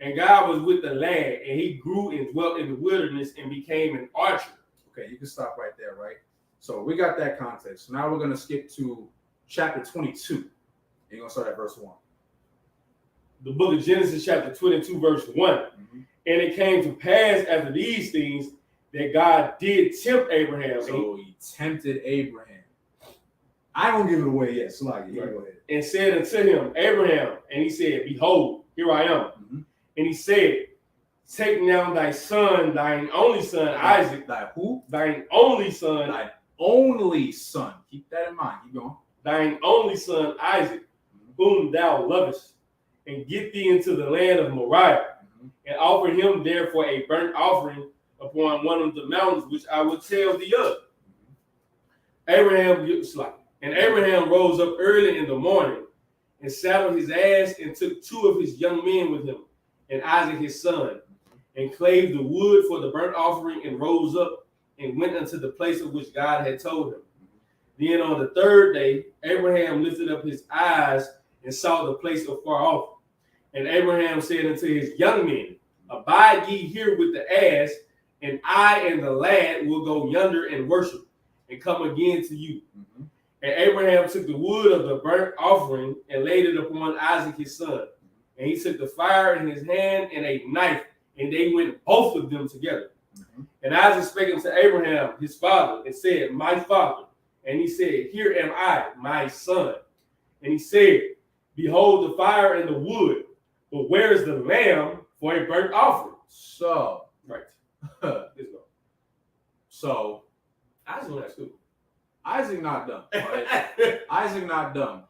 And God was with the lad, and he grew and dwelt in the wilderness and became an archer. Okay, you can stop right there, right? So we got that context. Now we're going to skip to chapter 22. And you're going to start at verse 1. The book of Genesis, chapter 22, verse 1. Mm-hmm. And it came to pass after these things that God did tempt Abraham. So he tempted Abraham. I don't give it away yet. So like, yeah, go ahead. And said unto him, Abraham, and he said, Behold, here I am. Mm-hmm. And he said, Take now thy son, thine only son, Isaac. Thy who? Thine only son. Thine only son. Keep that in mind. Keep going. Thine only son, Isaac, whom thou lovest, and get thee into the land of Moriah, and offer him there for a burnt offering upon one of the mountains which I will tell thee of. Abraham rose up early in the morning, and saddled his ass, and took 2 of his young men with him, and Isaac his son, and clave the wood for the burnt offering, and rose up, and went unto the place of which God had told him. Then on the 3rd day, Abraham lifted up his eyes and saw the place afar off. And Abraham said unto his young men, Abide ye here with the ass, and I and the lad will go yonder and worship, and come again to you. Mm-hmm. And Abraham took the wood of the burnt offering and laid it upon Isaac his son. And he took the fire in his hand and a knife, and they went both of them together. Mm-hmm. And Isaac spake unto Abraham his father, and said, My father. And he said, Here am I, my son. And he said, Behold the fire and the wood, but where is the lamb for a burnt offering? So, right. Let's go. So, Isaac not dumb. Right? Isaac not dumb.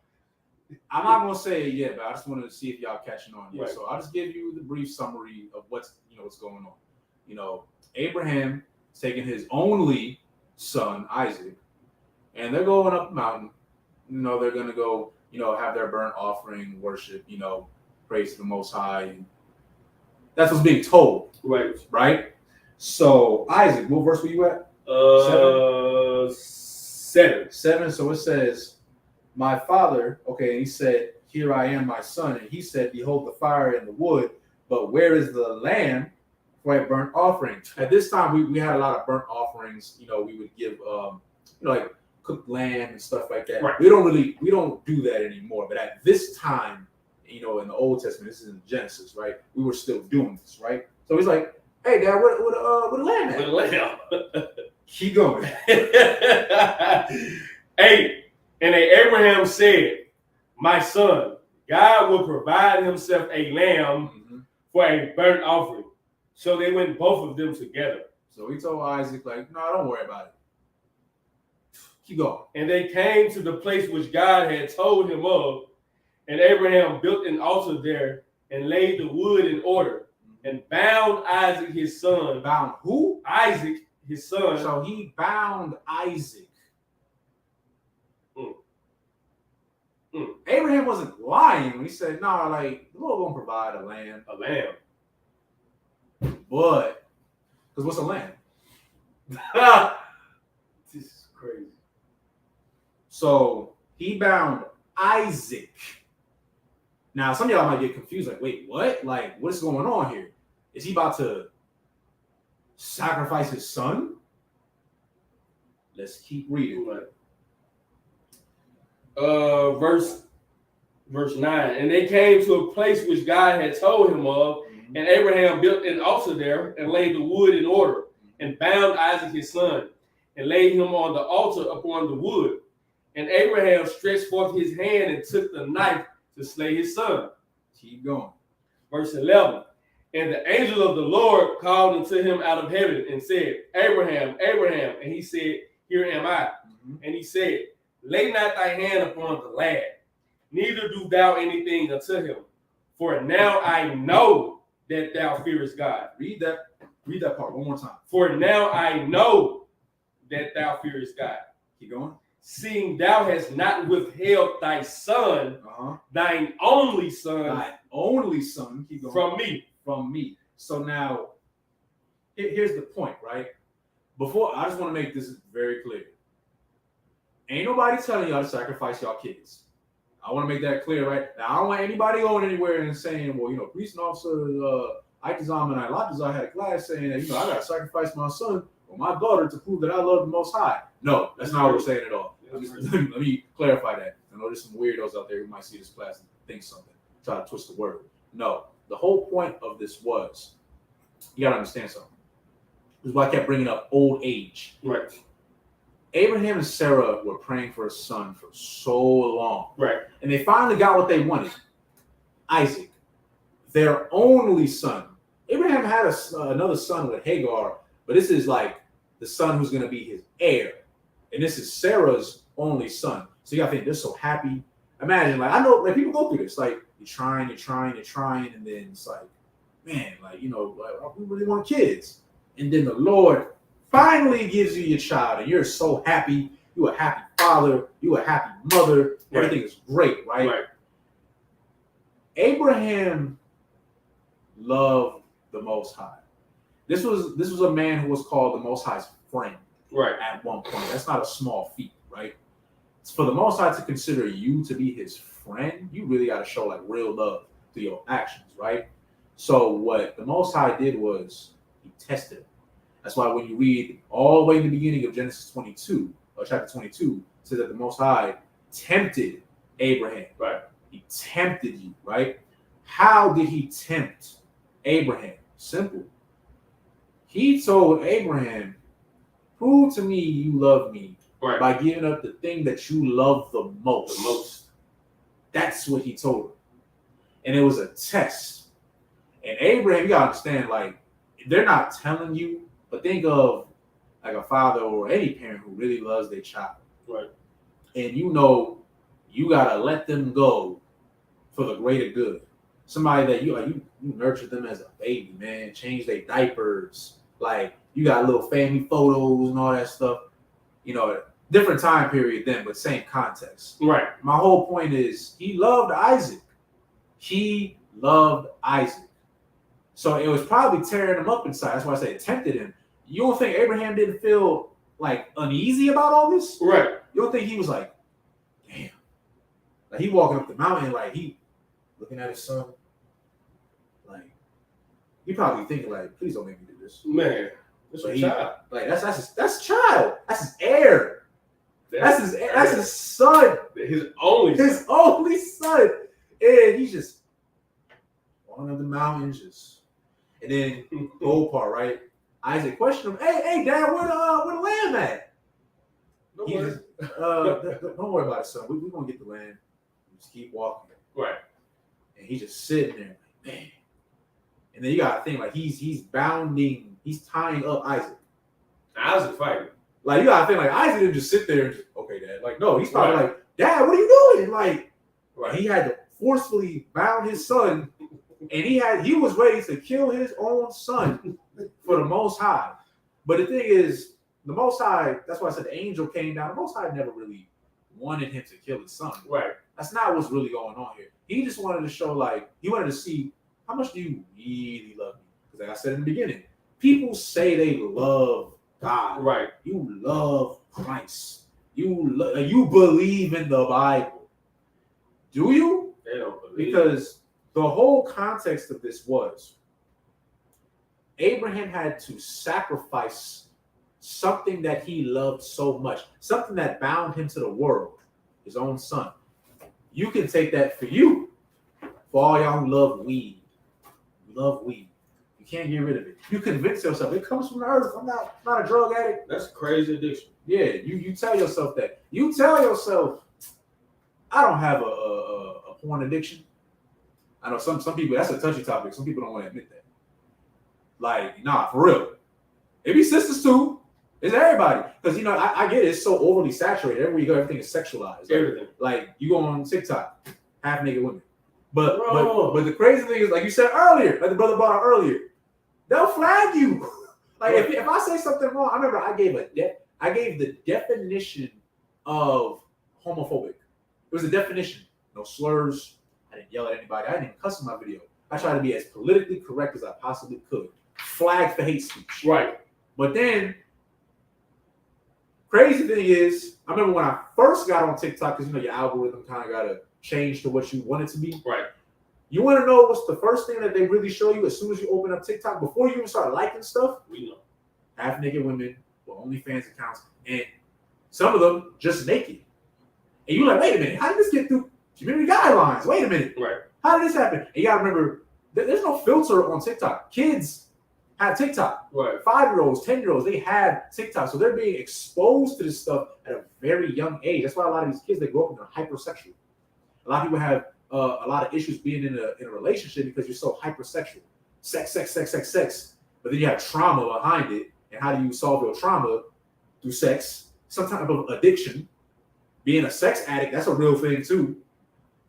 I'm not gonna say it yet, but I just wanted to see if y'all catching on here. Right. So I'll just give you the brief summary of what's going on. Abraham is taking his only son, Isaac, and they're going up the mountain. They're gonna go, have their burnt offering, worship, praise the Most High. And that's what's being told. Right. Right? So Isaac, what verse were you at? 7. 7. So it says, My father, okay, and he said, Here I am, my son. And he said, Behold the fire and the wood, but where is the lamb for a burnt offering? At this time, we had a lot of burnt offerings. We would give, like cooked lamb and stuff like that. Right. We don't do that anymore. But at this time, in the Old Testament, this is in Genesis, right? We were still doing this, right? So he's like, Hey, Dad, what a lamb at? What a lamb. Keep going. 8. And Abraham said, My son, God will provide himself a lamb for a burnt offering. So they went both of them together. So he told Isaac, No, don't worry about it. Keep going. And they came to the place which God had told him of. And Abraham built an altar there and laid the wood in order and bound Isaac his son. Bound who? Isaac his son. So he bound Isaac. Abraham wasn't lying when he said, No, the Lord won't provide a lamb. A lamb. But, because what's a lamb? This is crazy. So he bound Isaac. Now, some of y'all might get confused, wait, what? What's going on here? Is he about to sacrifice his son? Let's keep reading. Right. Verse 9. And they came to a place which God had told him of, and Abraham built an altar there and laid the wood in order, and bound Isaac his son, and laid him on the altar upon the wood. And Abraham stretched forth his hand and took the knife to slay his son. Keep going. Verse 11. And the angel of the Lord called unto him out of heaven and said, Abraham, Abraham. And he said, Here am I. And he said, Lay not thy hand upon the lad, neither do thou anything unto him. For now I know that thou fearest God. Read that part one more time. For now I know that thou fearest God. Keep going. Seeing thou hast not withheld thy son, thine only son, keep going. From me. So now, here's the point, right? Before, I just want to make this very clear. Ain't nobody telling y'all to sacrifice y'all kids. I want to make that clear, right? Now, I don't want anybody going anywhere and saying, well, police officer Itazam and Ilatazar had a class saying that, I got to sacrifice my son or my daughter to prove that I love the Most High. No, that's not what we're saying at all. Let me clarify that. I know there's some weirdos out there who might see this class and think something, try to twist the word. No, the whole point of this was, you got to understand something. This is why I kept bringing up old age. Right. Abraham and Sarah were praying for a son for so long. Right. And they finally got what they wanted. Isaac, their only son. Abraham had another son with Hagar, but this is like the son who's going to be his heir. And this is Sarah's only son. So you got to think, they're so happy. Imagine, I know, people go through this. You're trying, and then it's like, man, we really want kids. And then the Lord finally gives you your child, and you're so happy. You're a happy father. You're a happy mother. Right. Everything is great, right? Right. Abraham loved the Most High. This was a man who was called the Most High's friend. Right. At one point. That's not a small feat, right? It's for the Most High to consider you to be his friend, you really got to show real love through your actions, right? So what the Most High did was he tested him. That's why when you read all the way in the beginning of Genesis 22, or chapter 22, it says that the Most High tempted Abraham. Right. He tempted you, right? How did he tempt Abraham? Simple. He told Abraham, prove to me you love me by giving up the thing that you love the most. That's what he told him. And it was a test. And Abraham, you gotta understand, they're not telling you, but think of a father or any parent who really loves their child. Right. And you gotta let them go for the greater good. Somebody that you nurtured them as a baby, man, change their diapers. You got little family photos and all that stuff. Different time period then, but same context. Right. My whole point is he loved Isaac. He loved Isaac. So it was probably tearing him up inside. That's why I say it tempted him. You don't think Abraham didn't feel uneasy about all this? Right. You don't think he was damn. He walking up the mountain, he looking at his son. He probably thinking please don't make me do this. Man, that's a child. That's child. That's his heir. That's his son. His only son. And he's just walking up the mountains, and then the old part, right? Isaac questioned him, hey, Dad, where the lamb at? Don't worry about it, son. We're gonna get the lamb. Just keep walking. Right. And he's just sitting there, man. And then you gotta think he's bounding, he's tying up Isaac. Isaac fighting. You gotta think Isaac didn't just sit there and just, okay, Dad. No, he's probably Dad, what are you doing? Right. He had to forcefully bound his son, and he was ready to kill his own son for the Most High. But the thing is, the Most High, that's why I said the angel came down. The Most High never really wanted him to kill his son. Right. That's not what's really going on here. He just wanted to show, he wanted to see, how much do you really love me? Because I said in the beginning, people say they love God. Right. You love Christ. You believe in the Bible. Do you? They don't believe. Because the whole context of this was Abraham had to sacrifice something that he loved so much, something that bound him to the world, his own son. You can take that for you. For all y'all who love weed. You can't get rid of it. You convince yourself it comes from the earth. I'm not a drug addict. That's crazy addiction. Yeah, you tell yourself that. You tell yourself, I don't have a porn addiction. I know some people, that's a touchy topic. Some people don't want to admit that. Nah, for real. It be sisters too. It's everybody. Because I get it, it's so overly saturated. Everywhere you go, everything is sexualized. Everything. You go on TikTok, half naked women. But the crazy thing is, like you said earlier, like the brother brought out earlier, they'll flag you. If I say something wrong, I remember I gave the definition of homophobic. It was a definition. No slurs. I didn't yell at anybody. I didn't even cuss in my video. I tried to be as politically correct as I possibly could. Flagged for hate speech. Right. But then, crazy thing is, I remember when I first got on TikTok, because your algorithm kind of got to change to what you want it to be. Right. You want to know what's the first thing that they really show you as soon as you open up TikTok before you even start liking stuff? We know. Half naked women with OnlyFans accounts, and some of them just naked. And you're like, wait a minute, how did this get through community guidelines? Wait a minute. Right. How did this happen? And you gotta remember, there's no filter on TikTok. Kids have TikTok. Right. 5-year-olds, 10-year-olds, they have TikTok. So they're being exposed to this stuff at a very young age. That's why a lot of these kids, they grow up and they're hypersexual. A lot of people have a lot of issues being in a relationship because you're so hypersexual. Sex. But then you have trauma behind it. And how do you solve your trauma? Through sex, some type of addiction. Being a sex addict, that's a real thing too.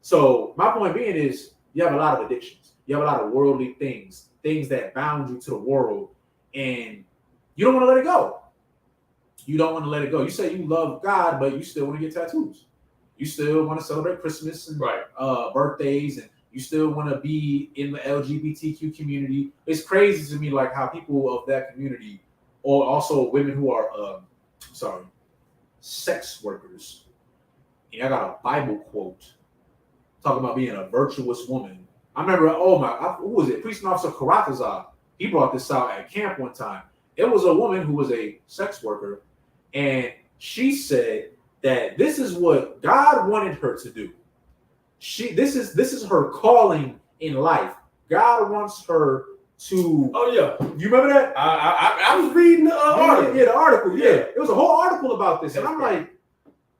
So my point being is you have a lot of addictions. You have a lot of worldly things that bound you to the world, and you don't want to let it go. You don't want to let it go. You say you love God, but you still want to get tattoos. You still want to celebrate Christmas and birthdays, and you still want to be in the LGBTQ community. It's crazy to me, like how people of that community, or also women who are, sex workers. And I got a Bible quote talking about being a virtuous woman. I remember, who was it? Police officer Karatazar. He brought this out at camp one time. It was a woman who was a sex worker, and she said that this is what God wanted her to do. This is her calling in life. God wants her to. Oh yeah, you remember that? I was reading the article. Yeah, the article. Yeah, it was a whole article about this, and I'm like,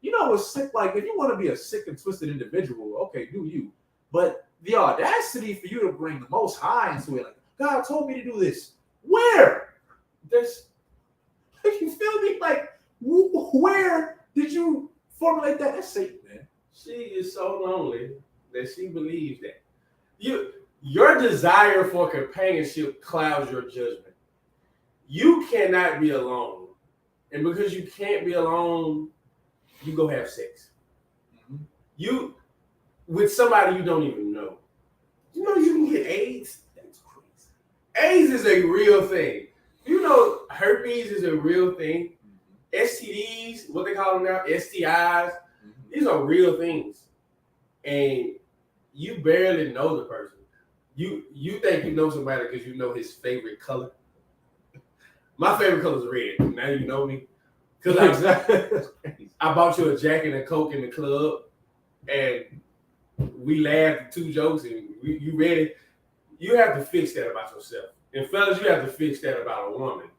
you know, it's sick. Like, if you want to be a sick and twisted individual, okay, do you? But the audacity for you to bring the Most High into it, like, God told me to do this. Where? You feel me? Like, where did you formulate that? That's Satan, man. She is so lonely that she believes that. Your desire for companionship clouds your judgment. You cannot be alone. And because you can't be alone, you go have sex. Mm-hmm. You with somebody you don't even know. You know you can get AIDS? That's crazy. AIDS is a real thing. You know herpes is a real thing. STDs, what they call them now, STIs, these are real things. And you barely know the person. You think you know somebody because you know his favorite color. My favorite color is red. Now you know me. Because I bought you a Jack and a Coke in the club, and we laughed at 2 jokes, and you ready. You have to fix that about yourself. And fellas, you have to fix that about a woman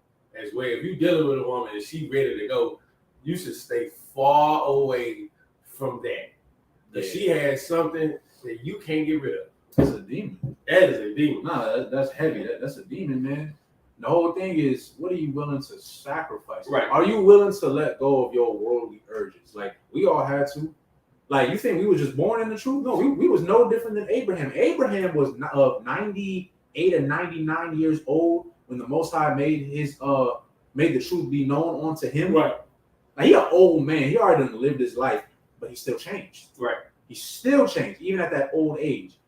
as well. If you're dealing with a woman and she's ready to go, you should stay far away from that. Because she has something that you can't get rid of. That's a demon. That is a demon. No, that's heavy. That's a demon, man. The whole thing is, what are you willing to sacrifice? Right. Are you willing to let go of your worldly urges? Like, we all had to. Like, you think we were just born in the truth? No, we was no different than Abraham. Abraham was 98 or 99 years old when the Most High made the truth be known unto him. Right. Like, he an old man. He already done lived his life, but he still changed. Right. He still changed, even at that old age.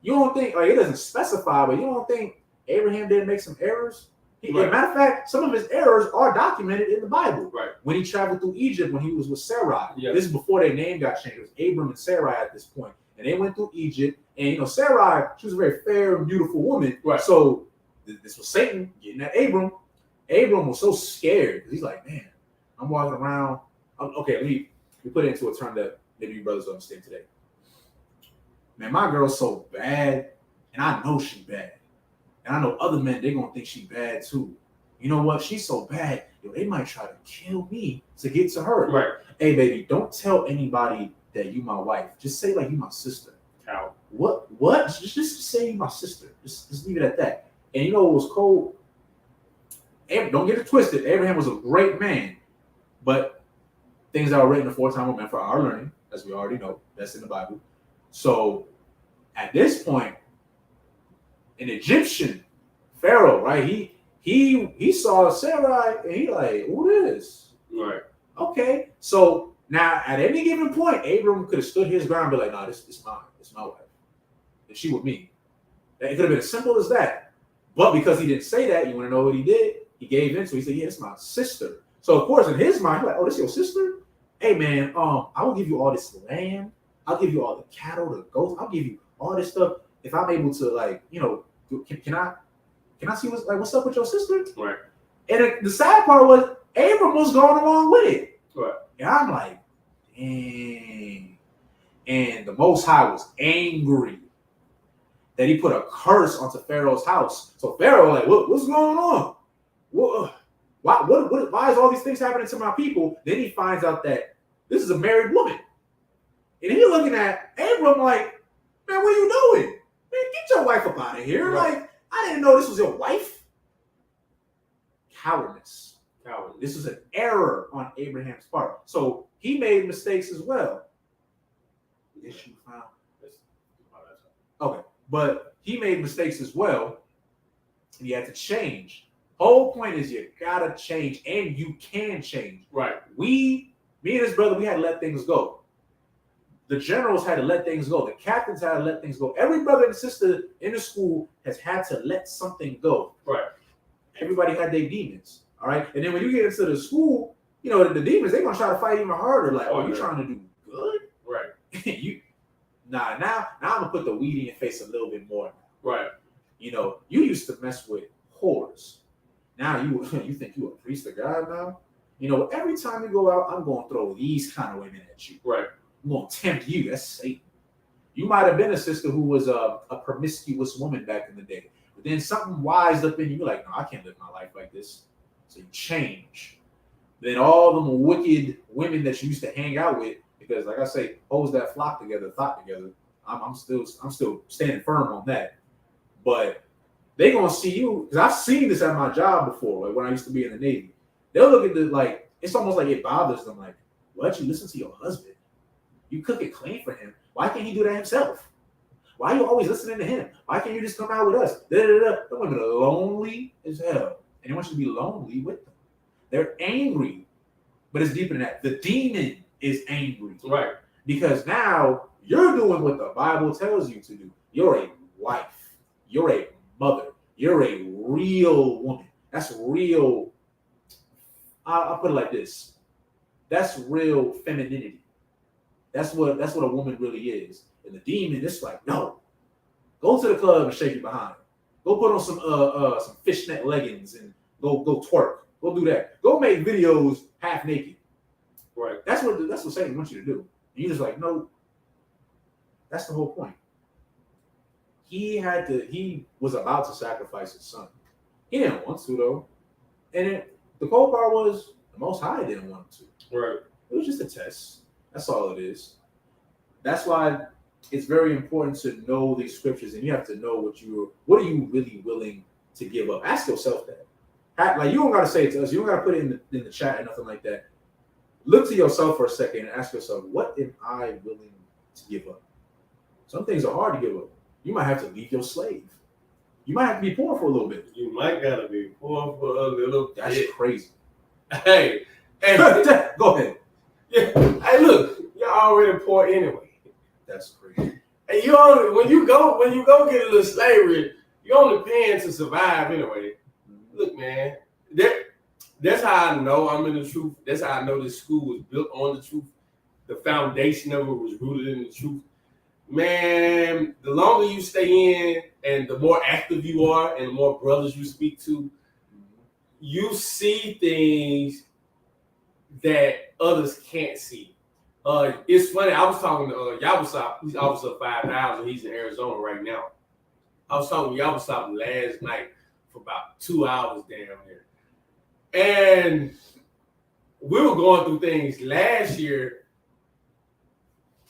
You don't think, like, it doesn't specify, but you don't think Abraham didn't make some errors? As a matter of fact, some of his errors are documented in the Bible. Right. When he traveled through Egypt, when he was with Sarai. Yeah. This is before their name got changed. It was Abram and Sarai at this point. And they went through Egypt. And, you know, Sarai, she was a very fair and beautiful woman. Right. So this was Satan getting at Abram. Abram was so scared. He's like, man, I'm walking around. Okay, let me put it into a term that maybe you brothers understand today. Man, my girl's so bad, and I know she bad. And I know other men, they're going to think she bad too. You know what? She's so bad, they might try to kill me to get to her. Right. Hey, baby, don't tell anybody that you my wife. Just say, like, you my sister. How? What? Just say you my sister. Just leave it at that. And you know what was cold? Don't get it twisted. Abraham was a great man. But things that were written aforetime were meant for our learning, as we already know. That's in the Bible. So at this point, an Egyptian Pharaoh, right? He saw Sarai and he like, who this? Right. Okay. So now at any given point, Abram could have stood his ground and be like, nah, this is mine. It's my wife. And she with me. It could have been as simple as that. But because he didn't say that, you want to know what he did? He gave in. So he said, yeah, this is my sister. So of course in his mind, he's like, oh, this your sister? Hey man, I will give you all this land. I'll give you all the cattle, the goats. I'll give you all this stuff if I'm able to, like, you know, can I see what's up with your sister? Right. And the sad part was Abram was going along with it. Right. And I'm like, dang. And the Most High was angry that he put a curse onto Pharaoh's house. So Pharaoh like, what's going on? Why is all these things happening to my people? Then he finds out that this is a married woman. And he's looking at Abram like, man, what are you doing? Man, get your wife up out of here. Right. Like, I didn't know this was your wife. Cowardice. This was an error on Abraham's part. So he made mistakes as well. Issue found. Okay. But he made mistakes as well. And he had to change. Whole point is you gotta change, and you can change. Right. Me and his brother, we had to let things go. The generals had to let things go. The captains had to let things go. Every brother and sister in the school has had to let something go. Right. Everybody had their demons. All right. And then when you get into the school, you know, the demons, they're gonna try to fight even harder. Like, oh, you trying to do good? Right. Now I'm gonna put the weed in your face a little bit more. Right. You know, you used to mess with whores. Now you think you a priest of God now? You know, every time you go out, I'm gonna throw these kind of women at you. Right. I'm gonna tempt you. That's Satan. You might have been a sister who was a promiscuous woman back in the day, but then something wised up in you. You're like, no, I can't live my life like this. So you change. Then all them wicked women that you used to hang out with, because like I say, hoes that flock together, thought together. I'm still standing firm on that. But they gonna see you, because I've seen this at my job before, like when I used to be in the Navy. They'll look at the, like, it's almost like it bothers them. Like, why don't you listen to your husband? You cook it clean for him. Why can't he do that himself? Why are you always listening to him? Why can't you just come out with us? The women are lonely as hell. And they want you to be lonely with them. They're angry. But it's deeper than that. The demon is angry. Right. Because now you're doing what the Bible tells you to do. You're a wife. You're a mother. You're a real woman. That's real. I'll put it like this. That's real femininity. That's what a woman really is. And the demon, it's like, no. Go to the club and shake your behind. Go put on some fishnet leggings and go twerk. Go do that. Go make videos half naked. Right. That's what Satan wants you to do. And you're just like, no. That's the whole point. He was about to sacrifice his son. He didn't want to though. And the cold part was the Most High didn't want him to. Right. It was just a test. That's all it is. That's why it's very important to know these scriptures, and you have to know what are you really willing to give up. Ask yourself that. Like, you don't gotta say it to us. You don't gotta put it in the chat or nothing like that. Look to yourself for a second and ask yourself, what am I willing to give up? Some things are hard to give up. You might have to leave your slave. You might have to be poor for a little bit. You might gotta be poor for a little bit. That's crazy. Hey, go ahead. Yeah. Hey, look, you're already poor anyway. That's crazy. And you only when you go get a little slavery, you're only paying to survive anyway. Look, man, that's how I know I'm in the truth. That's how I know this school was built on the truth. The foundation of it was rooted in the truth. Man, the longer you stay in and the more active you are and the more brothers you speak to, you see things that others can't see. It's funny, I was talking to Yabusop, he's Officer 5000, he's in Arizona right now. I was talking to Yabusop last night for about 2 hours down there. And we were going through things last year,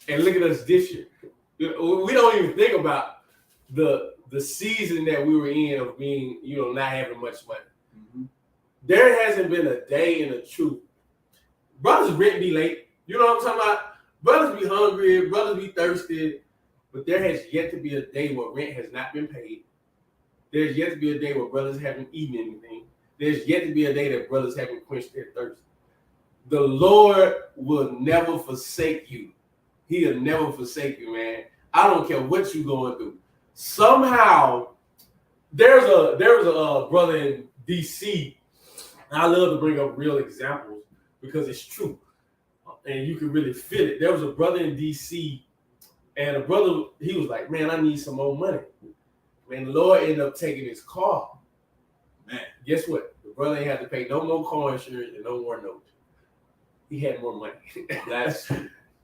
and look at us this year. We don't even think about the season that we were in of being, not having much money. Mm-hmm. There hasn't been a day in the truth. Brothers rent be late. You know what I'm talking about? Brothers be hungry, brothers be thirsty, but there has yet to be a day where rent has not been paid. There's yet to be a day where brothers haven't eaten anything. There's yet to be a day that brothers haven't quenched their thirst. The Lord will never forsake you. He'll never forsake you, man. I don't care what you're going through. Somehow, there's a brother in DC. I love to bring up real examples because it's true. And you can really feel it. There was a brother in DC And the brother, he was like, man, I need some more money. Man, the Lord ended up taking his car. Man, guess what? The brother ain't had to pay no more car insurance and no more note. He had more money. That's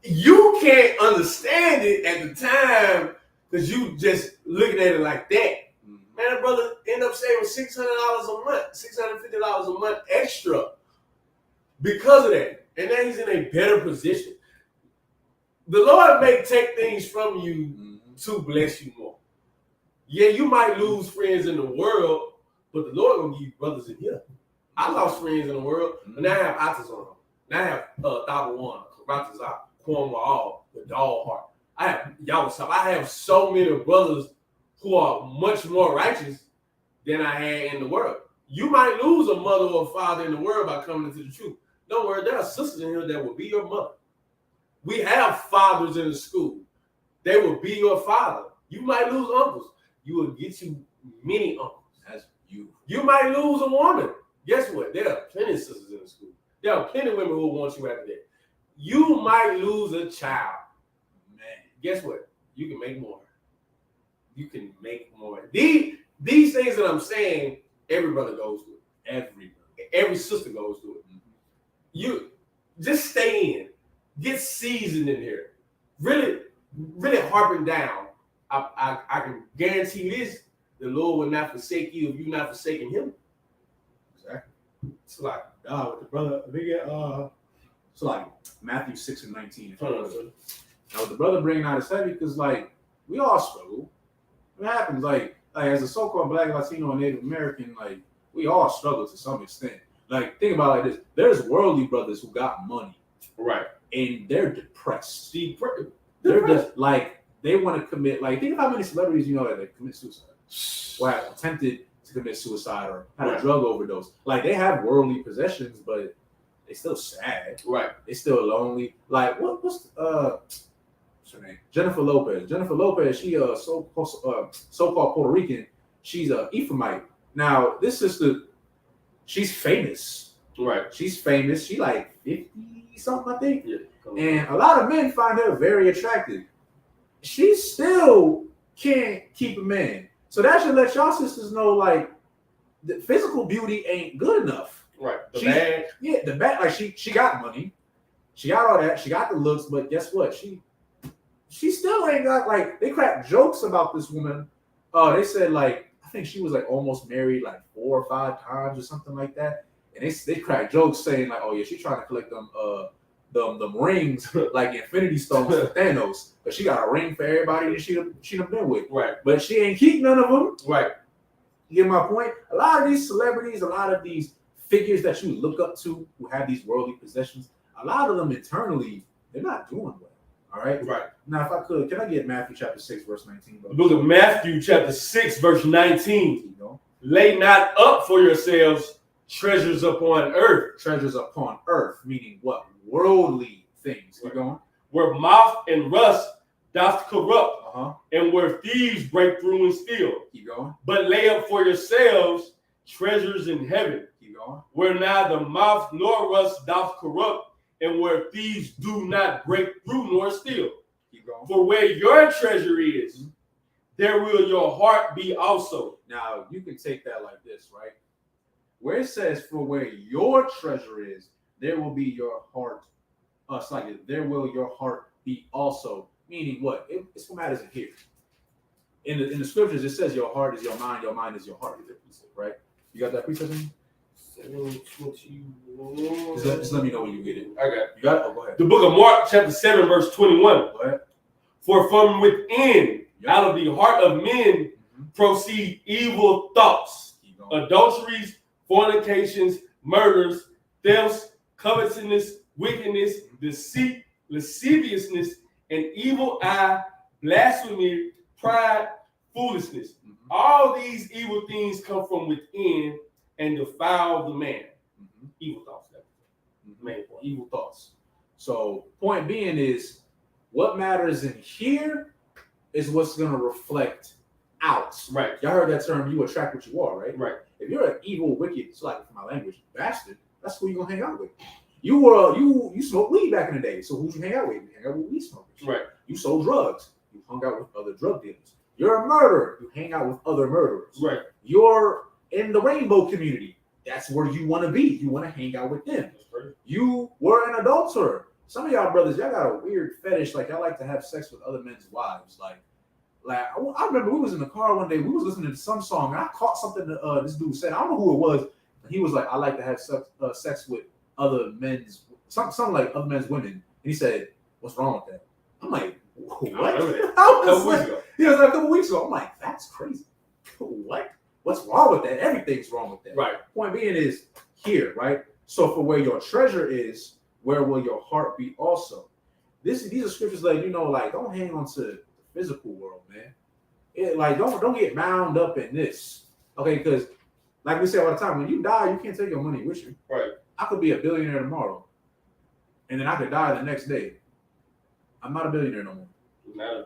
you can't understand it at the time because you just looking at it like that. Man, the brother ended up saving $600 a month, $650 a month extra because of that. And now he's in a better position. The Lord may take things from you to bless you more. Yeah, you might lose friends in the world, but the Lord gonna give you brothers in here. I lost friends in the world, but now I have autism. Now I have Thabawan, Karatazak, Kwon the dog heart. I have Yawasab. I have so many brothers who are much more righteous than I had in the world. You might lose a mother or a father in the world by coming into the truth. Don't worry, there are sisters in here that will be your mother. We have fathers in the school. They will be your father. You might lose uncles. You will get you many uncles. That's you. You might lose a woman. Guess what? There are plenty of sisters in the school. There are plenty of women who will want you after that. You might lose a child. Man, guess what? You can make more. You can make more. These things that I'm saying, every brother goes through it. Every sister goes through it. You just stay in. Get seasoned in here. Really, really harping down. I can guarantee you this: the Lord will not forsake you if you're not forsaking Him. Exactly. It's like with the brother. So like Matthew 6:19. Now with the brother bringing out is heavy because like we all struggle. It happens like as a so-called Black, Latino, and Native American, like we all struggle to some extent. Like think about it like this: there's worldly brothers who got money, right, and they're depressed. They're just like they want to commit. Like think of how many celebrities you know that commit suicide, or have attempted to commit suicide, or had a drug overdose. Like they have worldly possessions, but they still sad. Right. They still lonely. Like what's her name? Jennifer Lopez. Jennifer Lopez, she so-called Puerto Rican. She's a Ephraimite. Now, this sister, she's famous. Right. She's famous. She like 50 something, I think. Yeah. And a lot of men find her very attractive. She still can't keep a man. So that should let y'all sisters know like the physical beauty ain't good enough. Right. The bag. Yeah, the bag. Like she got money. She got all that. She got the looks, but guess what? She still ain't got like they cracked jokes about this woman. They said like I think she was like almost married like 4 or 5 times or something like that. And they cracked jokes saying like, oh yeah, she's trying to collect them rings like Infinity Stones for Thanos. But she got a ring for everybody that she done been with. Right. But she ain't keep none of them. Right. You get my point? A lot of these celebrities, a lot of these figures that you look up to who have these worldly possessions, a lot of them internally, they're not doing well. All right? Right. Now, if I could, can I get Matthew chapter 6, verse 19? The book of Matthew chapter 6, verse 19. Lay not up for yourselves treasures upon earth. Treasures upon earth, meaning what? Worldly things. Keep going. Where moth and rust doth corrupt, and where thieves break through and steal. Keep going. But lay up for yourselves treasures in heaven. Keep going. Where neither moth nor rust doth corrupt, and where thieves do not break through nor steal. Keep going. For where your treasure is, there will your heart be also. Now, you can take that like this, right? Where it says, for where your treasure is, there will be your heart. It's like, there will your heart be also. Meaning what? It's what matters in here. In the scriptures, it says your heart is your mind is your heart. Right? You got that precept in? Just let me know when you get it. I got it. You got it? Oh, go ahead. The book of Mark, chapter 7, verse 21. Go ahead. For from within, out of the heart of men, proceed evil thoughts, adulteries, fornications, murders, thefts, covetousness, wickedness, deceit, lasciviousness, an evil eye, blasphemy, pride, foolishness. All these evil things come from within and defile the man. Evil thoughts. Main point. Evil thoughts. So point being is what matters in here is what's going to reflect out. Right. Y'all heard that term, you attract what you are, right? Right. If you're an evil, wicked, it's like for my language, bastard, that's who you're going to hang out with. You smoked weed back in the day, so who'd you hang out with? You hang out with weed smokers. Right. You sold drugs. You hung out with other drug dealers. You're a murderer. You hang out with other murderers. Right. You're in the rainbow community. That's where you want to be. You want to hang out with them. You were an adulterer. Some of y'all brothers, y'all got a weird fetish. Like, I like to have sex with other men's wives. Like I remember we was in the car one day. We was listening to some song, and I caught something that this dude said. I don't know who it was. He was like, I like to have sex with other men's, something like other men's women. And he said, what's wrong with that? I'm like, what? He was like a couple weeks ago. I'm like, that's crazy. What? What's wrong with that? Everything's wrong with that. Right. Point being is here, right? So for where your treasure is, where will your heart be also? These are scriptures like, like, don't hang on to the physical world, man. Don't get bound up in this. Okay, because like we say all the time, when you die, you can't take your money with you. Right. I could be a billionaire tomorrow, and then I could die the next day. I'm not a billionaire no more.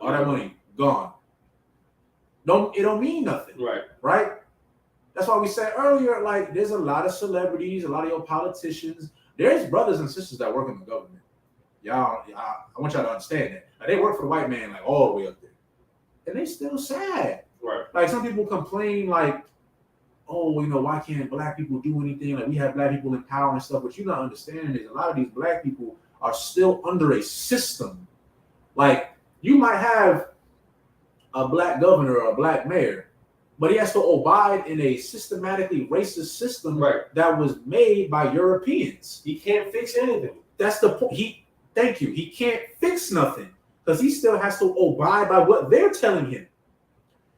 All that money gone. It don't mean nothing. Right. That's why we said earlier, like, there's a lot of celebrities, a lot of your politicians. There's brothers and sisters that work in the government. I want y'all to understand that. Like, they work for the white man, like, all the way up there. And they still sad. Right. Like, some people complain, like, oh, why can't black people do anything? Like, we have black people in power and stuff. What you're not understanding is a lot of these black people are still under a system. Like, you might have a black governor or a black mayor, but he has to abide in a systematically racist system that was made by Europeans. He can't fix anything. That's the point. Thank you. He can't fix nothing because he still has to abide by what they're telling him.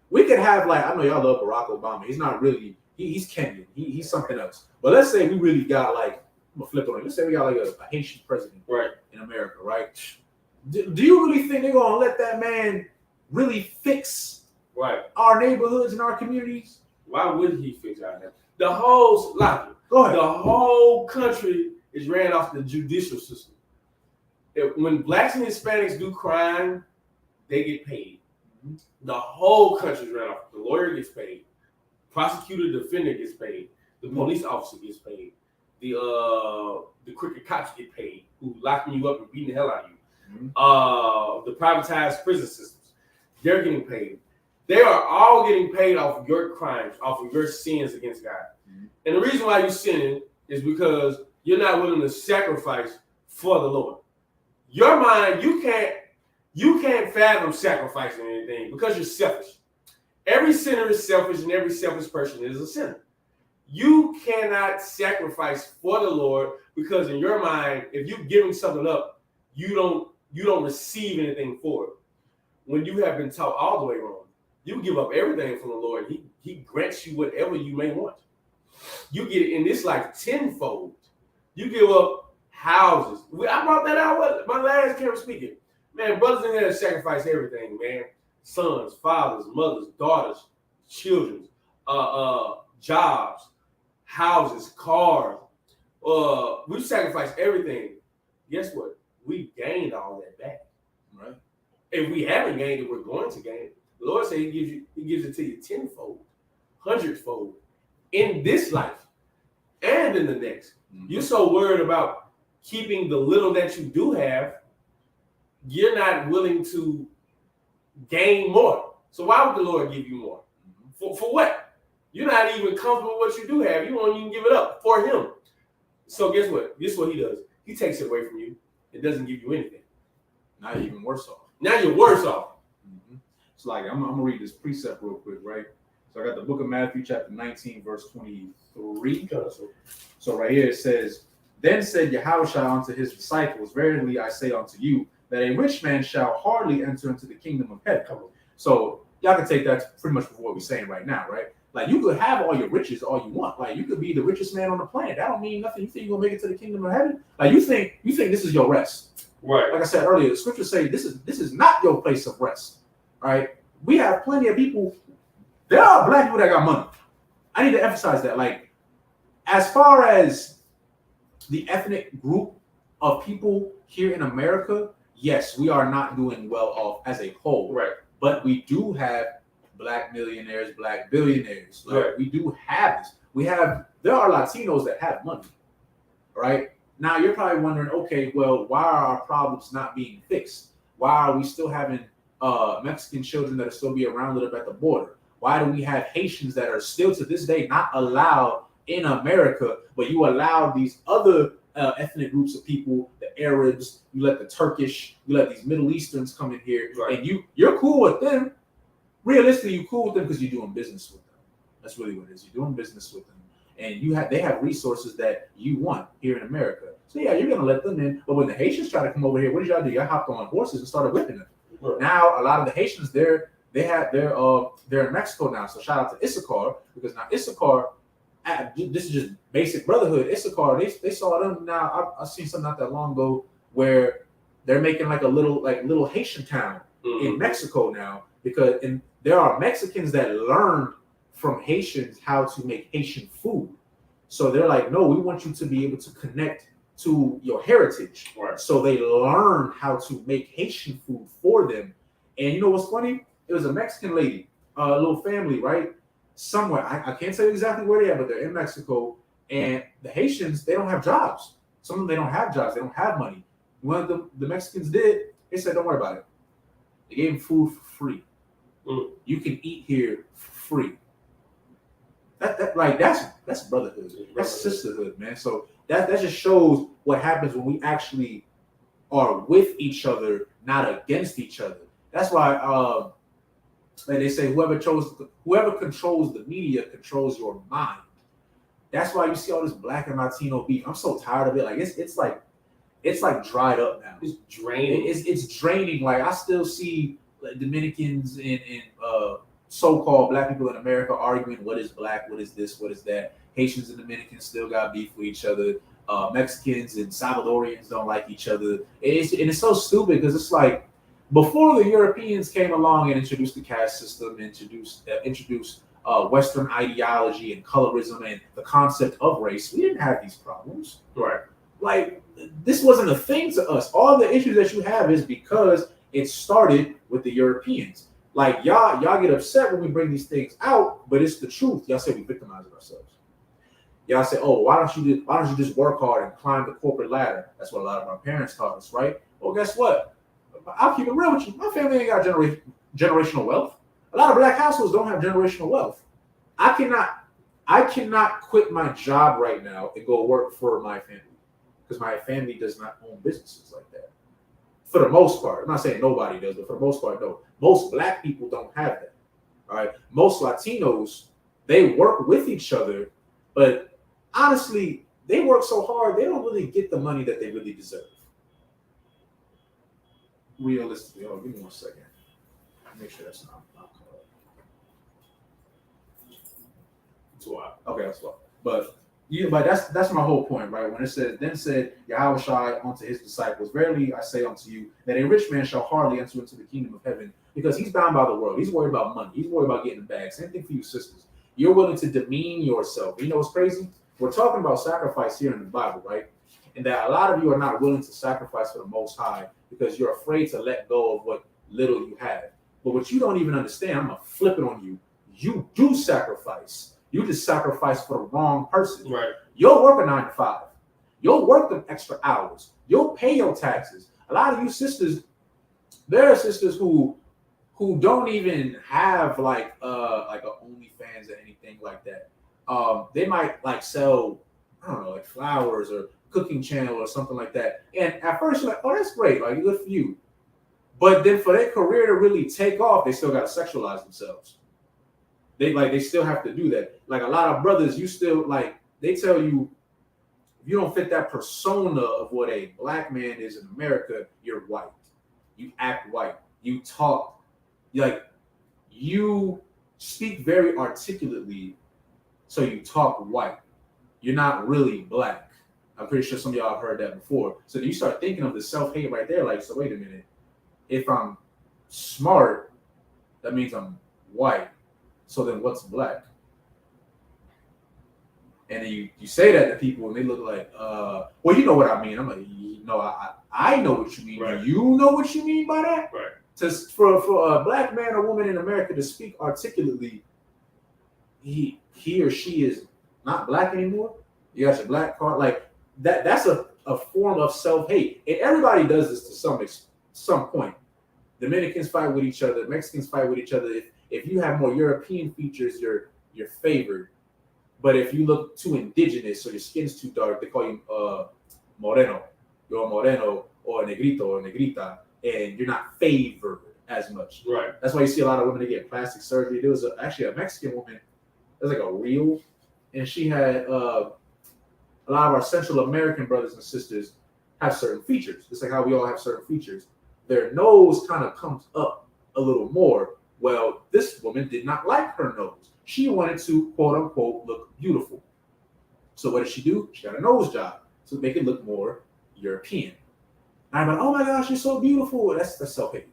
We could have, like, I know y'all love Barack Obama. He's not really, he's Kenyan. He's something else. But let's say we really got, like, I'm going to flip it on. Let's say we got, like, a Haitian president in America, right? Do you really think they're going to let that man really fix our neighborhoods and our communities? Why would he fix our neighborhoods? The whole country is ran off the judicial system. When blacks and Hispanics do crime, they get paid. The whole country's ran off. The lawyer gets paid. Prosecutor, defender gets paid. The police officer gets paid. The crooked cops get paid, who locking you up and beating the hell out of you. The privatized prison systems, they're getting paid. They are all getting paid off of your crimes, off of your sins against God. And the reason why you're sinning is because you're not willing to sacrifice for the Lord. Your mind, you can't fathom sacrificing anything because you're selfish. Every sinner is selfish, and every selfish person is a sinner. You cannot sacrifice for the Lord because in your mind, if you're giving something up, you don't receive anything for it. When you have been taught all the way wrong, you give up everything from the Lord. He grants you whatever you may want. You get it in this life tenfold. You give up houses. I brought that out. My last camera speaking. Man, brothers in there sacrifice everything, man. Sons, fathers, mothers, daughters, children, jobs, houses, cars. We sacrifice everything. Guess what? We gained all that back. Right? If we haven't gained it, we're going to gain it. The Lord said He gives it to you tenfold, hundredfold in this life and in the next. You're so worried about keeping the little that you do have, you're not willing to gain more. So why would the Lord give you more? For what? You're not even comfortable with what you do have. You won't even give it up for Him. So guess what? Guess what He does? He takes it away from you. It doesn't give you anything. Now you're even worse off. Now you're worse off. It's like, I'm going to read this precept real quick, right? So I got the book of Matthew, chapter 19, verse 23. So right here it says, Then said Yahushua unto his disciples, Verily I say unto you, that a rich man shall hardly enter into the kingdom of heaven. So y'all can take that pretty much for what we're saying right now, right? Like, you could have all your riches all you want. Like, you could be the richest man on the planet. That don't mean nothing. You think you're gonna make it to the kingdom of heaven? Like, you think this is your rest. Right. Like I said earlier, the scriptures say this is not your place of rest. All right. We have plenty of people. There are black people that got money. I need to emphasize that. Like, as far as the ethnic group of people here in America, yes, we are not doing well off as a whole. Right. But we do have black millionaires, black billionaires. Like, we do have this. There are Latinos that have money. Right? Now you're probably wondering, okay, well, why are our problems not being fixed? Why are we still having Mexican children that are still being rounded up at the border? Why do we have Haitians that are still to this day not allowed in America, but you allow these other ethnic groups of people, the Arabs, you let the Turkish, you let these Middle Easterns come in here, Right. and you're cool with them. Realistically, you're cool with them because you're doing business with them. That's really what it is. You're doing business with them, and they have resources that you want here in America. So yeah, you're gonna let them in. But when the Haitians try to come over here, what did y'all do? Y'all hopped on horses and started whipping them. Right. Now a lot of the Haitians they're in Mexico now. So shout out to Isupk, because now Isupk, this is just basic brotherhood. Isupk, they saw them now. I seen something not that long ago where they're making like a little Haitian town in Mexico now, because there are Mexicans that learned from Haitians how to make Haitian food. So they're like, no, we want you to be able to connect to your heritage. Right. So they learned how to make Haitian food for them. And you know what's funny? It was a Mexican lady, a little family, right? Somewhere, I can't tell you exactly where they are, but they're in Mexico. And the Haitians, they don't have jobs. Some of them, they don't have jobs. They don't have money. What the Mexicans did, they said, don't worry about it. They gave them food for free. You can eat here for free. That's brotherhood. That's sisterhood, man. So that just shows what happens when we actually are with each other, not against each other. That's why like they say, whoever controls the media controls your mind. That's why you see all this Black and Latino beef. I'm so tired of it. Like it's like dried up now. It's draining. It's draining. Like I still see like Dominicans and so-called Black people in America arguing what is Black, what is this, what is that. Haitians and Dominicans still got beef with each other. Mexicans and Salvadorians don't like each other. It's so stupid because it's like before the Europeans came along and introduced the caste system, introduced Western ideology and colorism and the concept of race, we didn't have these problems. Right. Like this wasn't a thing to us. All the issues that you have is because it started with the Europeans. Like y'all get upset when we bring these things out, but it's the truth. Y'all say we victimize ourselves. Y'all say, oh, why don't you just work hard and climb the corporate ladder? That's what a lot of our parents taught us, right? Well, guess what? I'll keep it real with you. My family ain't got generational wealth. A lot of Black households don't have generational wealth. I cannot quit my job right now and go work for my family because my family does not own businesses like that. For the most part, I'm not saying nobody does, but for the most part, no. Most Black people don't have that. All right. Most Latinos, they work with each other, but honestly, they work so hard, they don't really get the money that they really deserve. Realistically, give me 1 second. Make sure that's not caught up. That's wild. Okay, that's wild. But that's my whole point, right? When it says, then said Yahweh Shai unto his disciples, verily I say unto you, that a rich man shall hardly enter into the kingdom of heaven, because he's bound by the world. He's worried about money. He's worried about getting the bag. Same thing for you sisters. You're willing to demean yourself. You know what's crazy? We're talking about sacrifice here in the Bible, right? And that a lot of you are not willing to sacrifice for the Most High because you're afraid to let go of what little you have. But what you don't even understand, I'm going to flip it on you. You do sacrifice. You just sacrifice for the wrong person. Right. You'll work a 9 to 5. You'll work them extra hours. You'll pay your taxes. A lot of you sisters, there are sisters who don't even have like a OnlyFans or anything like that. They might like sell, I don't know, like flowers or cooking channel or something like that. And at first you're like, oh, that's great, like good for you. But then for their career to really take off, they still got to sexualize themselves. They still have to do that. Like a lot of brothers, you still like, they tell you, if you don't fit that persona of what a Black man is in America, you're white. You act white. You talk, like you speak very articulately, so you talk white. You're not really Black. I'm pretty sure some of y'all have heard that before. So then you start thinking of the self-hate right there, like, so wait a minute. If I'm smart, that means I'm white. So then what's Black? And then you say that to people and they look like, well, you know what I mean. I'm like, no, I know what you mean. Right. Do you know what you mean by that? Right. For a Black man or woman in America to speak articulately, he or she is not Black anymore. You got your Black card. Like that's a form of self-hate. And everybody does this to some point. Dominicans fight with each other. Mexicans fight with each other. If you have more European features, you're favored. But if you look too indigenous or your skin's too dark, they call you moreno. You're a moreno or a negrito or negrita, and you're not favored as much. Right. That's why you see a lot of women that get plastic surgery. There was actually a Mexican woman. It was like a reel, and she had a lot of our Central American brothers and sisters have certain features. It's like how we all have certain features. Their nose kind of comes up a little more. Well, this woman did not like her nose. She wanted to, quote unquote, look beautiful. So what did she do? She got a nose job to make it look more European. And I'm like, oh my gosh, you're so beautiful. That's self-hate.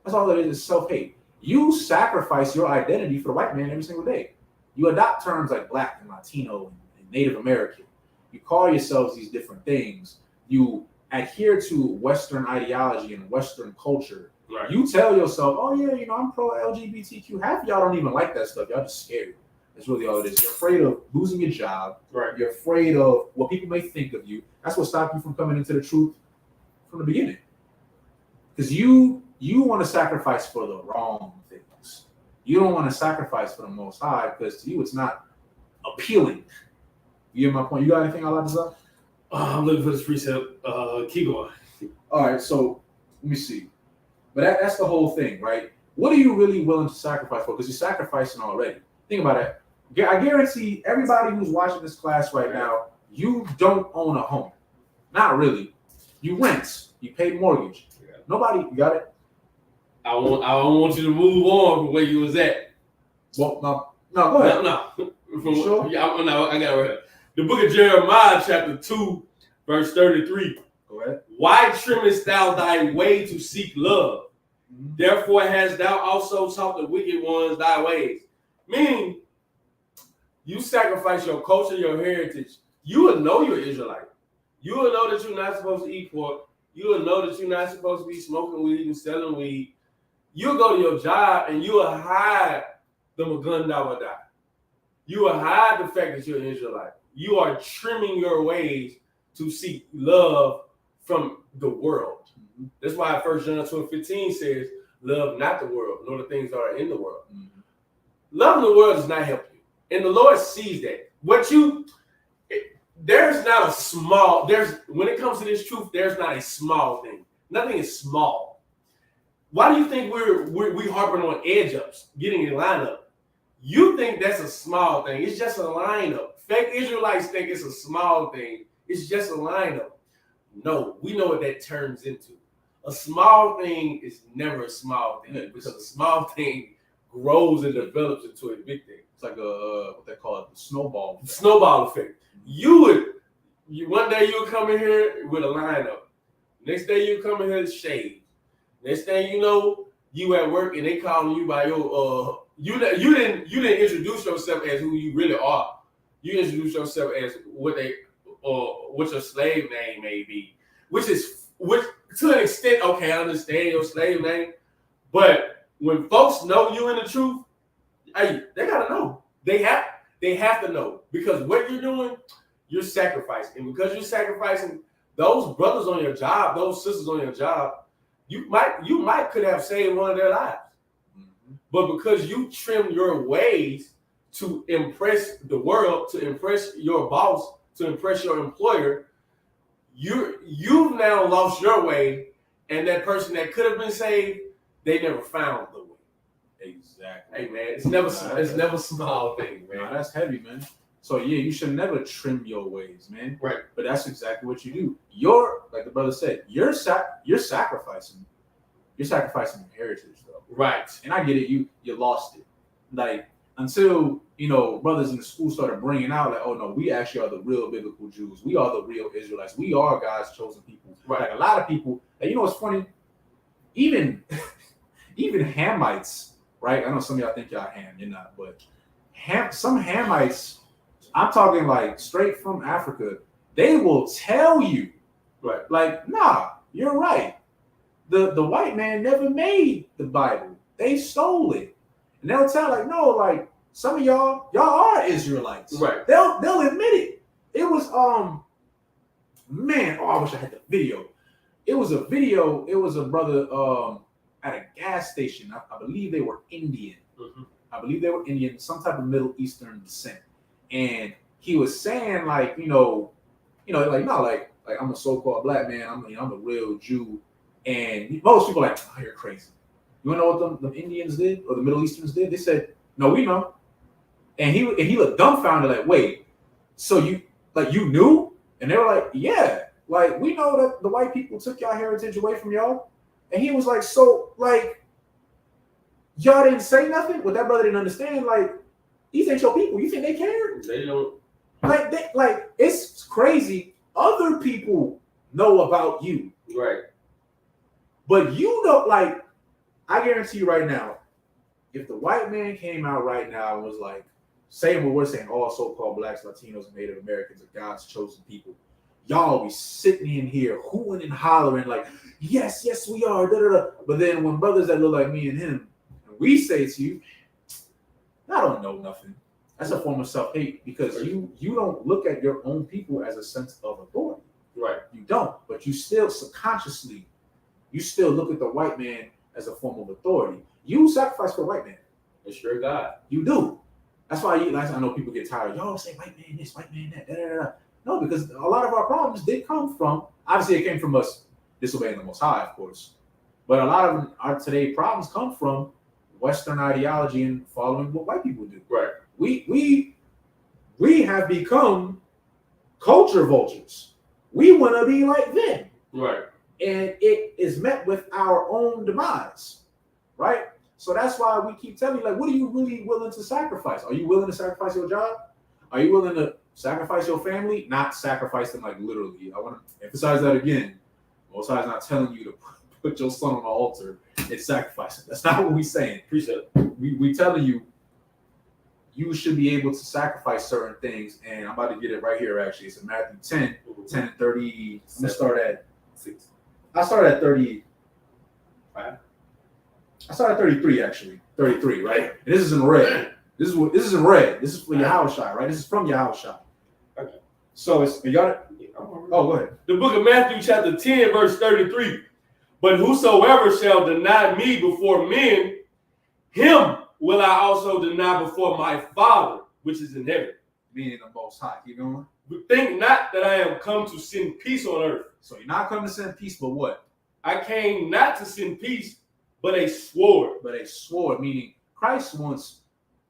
That's all it is self-hate. You sacrifice your identity for the white man every single day. You adopt terms like Black and Latino and Native American. You call yourselves these different things. You adhere to Western ideology and Western culture. Right. You tell yourself, oh yeah, I'm pro LGBTQ. Half of y'all don't even like that stuff. Y'all just scared. That's really all it is. You're afraid of losing your job. Right. You're afraid of what people may think of you. That's what stopped you from coming into the truth from the beginning. Because you want to sacrifice for the wrong things. You don't want to sacrifice for the Most High because to you it's not appealing. You get my point? You got anything I like to say? I'm looking for this precept. Keep going. All right, so let me see. But that's the whole thing, right? What are you really willing to sacrifice for? Because you're sacrificing already. Think about it. I guarantee everybody who's watching this class right now, you don't own a home. Not really. You rent. You pay mortgage. Yeah. Nobody, you got it? I don't want you to move on from where you was at. Well, no, go ahead. No. From, sure? Yeah, I got it right here. The book of Jeremiah, chapter 2, verse 33. Go ahead. Why trimmest thou thy way to seek love? Mm-hmm. Therefore hast thou also taught the wicked ones thy ways. Meaning, you sacrifice your culture, your heritage. You will know you're Israelite. You will know that you're not supposed to eat pork. You will know that you're not supposed to be smoking weed and selling weed. You'll go to your job and you will hide the Magundawada. You will hide the fact that you're an Israelite. You are trimming your ways to seek love from the world. Mm-hmm. That's why 1 John 2:15 says, love not the world, nor the things that are in the world. Mm-hmm. Loving the world does not help you. And the Lord sees that. There's not a small, when it comes to this truth, there's not a small thing. Nothing is small. Why do you think we harping on edge ups, getting in lineup? You think that's a small thing. It's just a lineup. Fake Israelites think it's a small thing. It's just a lineup. No, we know what that turns into. A small thing is never a small thing because a small thing grows and develops into a big thing. It's like what they call it, the snowball. The snowball effect. One day you would come in here with a lineup. Next day you come in here shaved. Next thing you know, you at work and they calling you by your you didn't introduce yourself as who you really are. You introduce yourself as what your slave name may be, which to an extent, okay, I understand your slave name, but when folks know you in the truth, hey, they gotta know. They have to know because what you're doing, you're sacrificing, and because you're sacrificing, those brothers on your job, those sisters on your job, you might could have saved one of their lives. Mm-hmm. But because you trim your ways to impress the world, to impress your boss, to impress your employer, you've now lost your way, and that person that could have been saved, they never found the way. Exactly. Hey man, it's never a small thing, man. No, that's heavy, man. So yeah, you should never trim your ways, man. Right. But that's exactly what you do. You're, like the brother said, you're sacrificing. You're sacrificing your heritage, though. Right. And I get it. You lost it. Like until brothers in the school started bringing out like, oh no, we actually are the real biblical Jews. We are the real Israelites. We are God's chosen people. Right. Like a lot of people. And what's funny? Even Hamites. Right, I know some of y'all think y'all Ham, you're not, but some Hamites, I'm talking like straight from Africa, they will tell you, right, like, nah, you're right. The white man never made the Bible. They stole it. And they'll tell like, no, like some of y'all are Israelites. Right. They'll admit it. It was I wish I had the video. It was a video, it was a brother at a gas station. I believe they were Indian. Mm-hmm. I believe they were Indian, some type of Middle Eastern descent. And he was saying like, like no, like I'm a so-called black man. I'm a real Jew. And most people are like, oh, you're crazy. You wanna know what the Indians did or the Middle Easterns did? They said, no, we know. And he looked dumbfounded, like, wait, so you knew? And they were like, yeah, like we know that the white people took y'all heritage away from y'all. And he was like, so like y'all didn't say nothing? What that brother didn't understand, like, these ain't your people. You think they care? They don't. Like it's crazy. Other people know about you. Right. But you don't, like, I guarantee you right now, if the white man came out right now and was like, saying what we're saying, all so-called blacks, Latinos, and Native Americans are God's chosen people, y'all be sitting in here hooting and hollering like, yes, we are, da, da, da. But then when brothers that look like me and him, we say to you, I don't know nothing. That's a form of self-hate because you don't look at your own people as a sense of authority. Right. You don't, but you still subconsciously, you still look at the white man as a form of authority. You sacrifice for the white man. It's your God. You do. That's why I know people get tired. Y'all say white man this, white man that, da, da, da. No, because a lot of our problems did come from, obviously it came from us disobeying the Most High, of course. But a lot of our today problems come from Western ideology and following what white people do. Right. We have become culture vultures. We want to be like them. Right. And it is met with our own demise. Right? So that's why we keep telling you, like, what are you really willing to sacrifice? Are you willing to sacrifice your job? Are you willing to sacrifice your family? Not sacrifice them like literally. I want to emphasize that again. Most High is not telling you to put your son on the altar and sacrifice him. That's not what we're saying. Appreciate it. We telling you, you should be able to sacrifice certain things. And I'm about to get it right here, actually. It's in Matthew 10, 10 and 30. I'm going to start at 6. I started at 35. I started at 33, actually. 33, right? And this is in red. This is in red. This is for Yahushua, right? This is from Yahushua. Okay. So it's, you got it? Oh, go ahead. The book of Matthew, chapter 10, verse 33. But whosoever shall deny me before men, him will I also deny before my Father, which is in heaven. Meaning the Most High. Keep going. But think not that I am come to send peace on earth. So you're not coming to send peace, but what? I came not to send peace, but a sword. But a sword, meaning Christ wants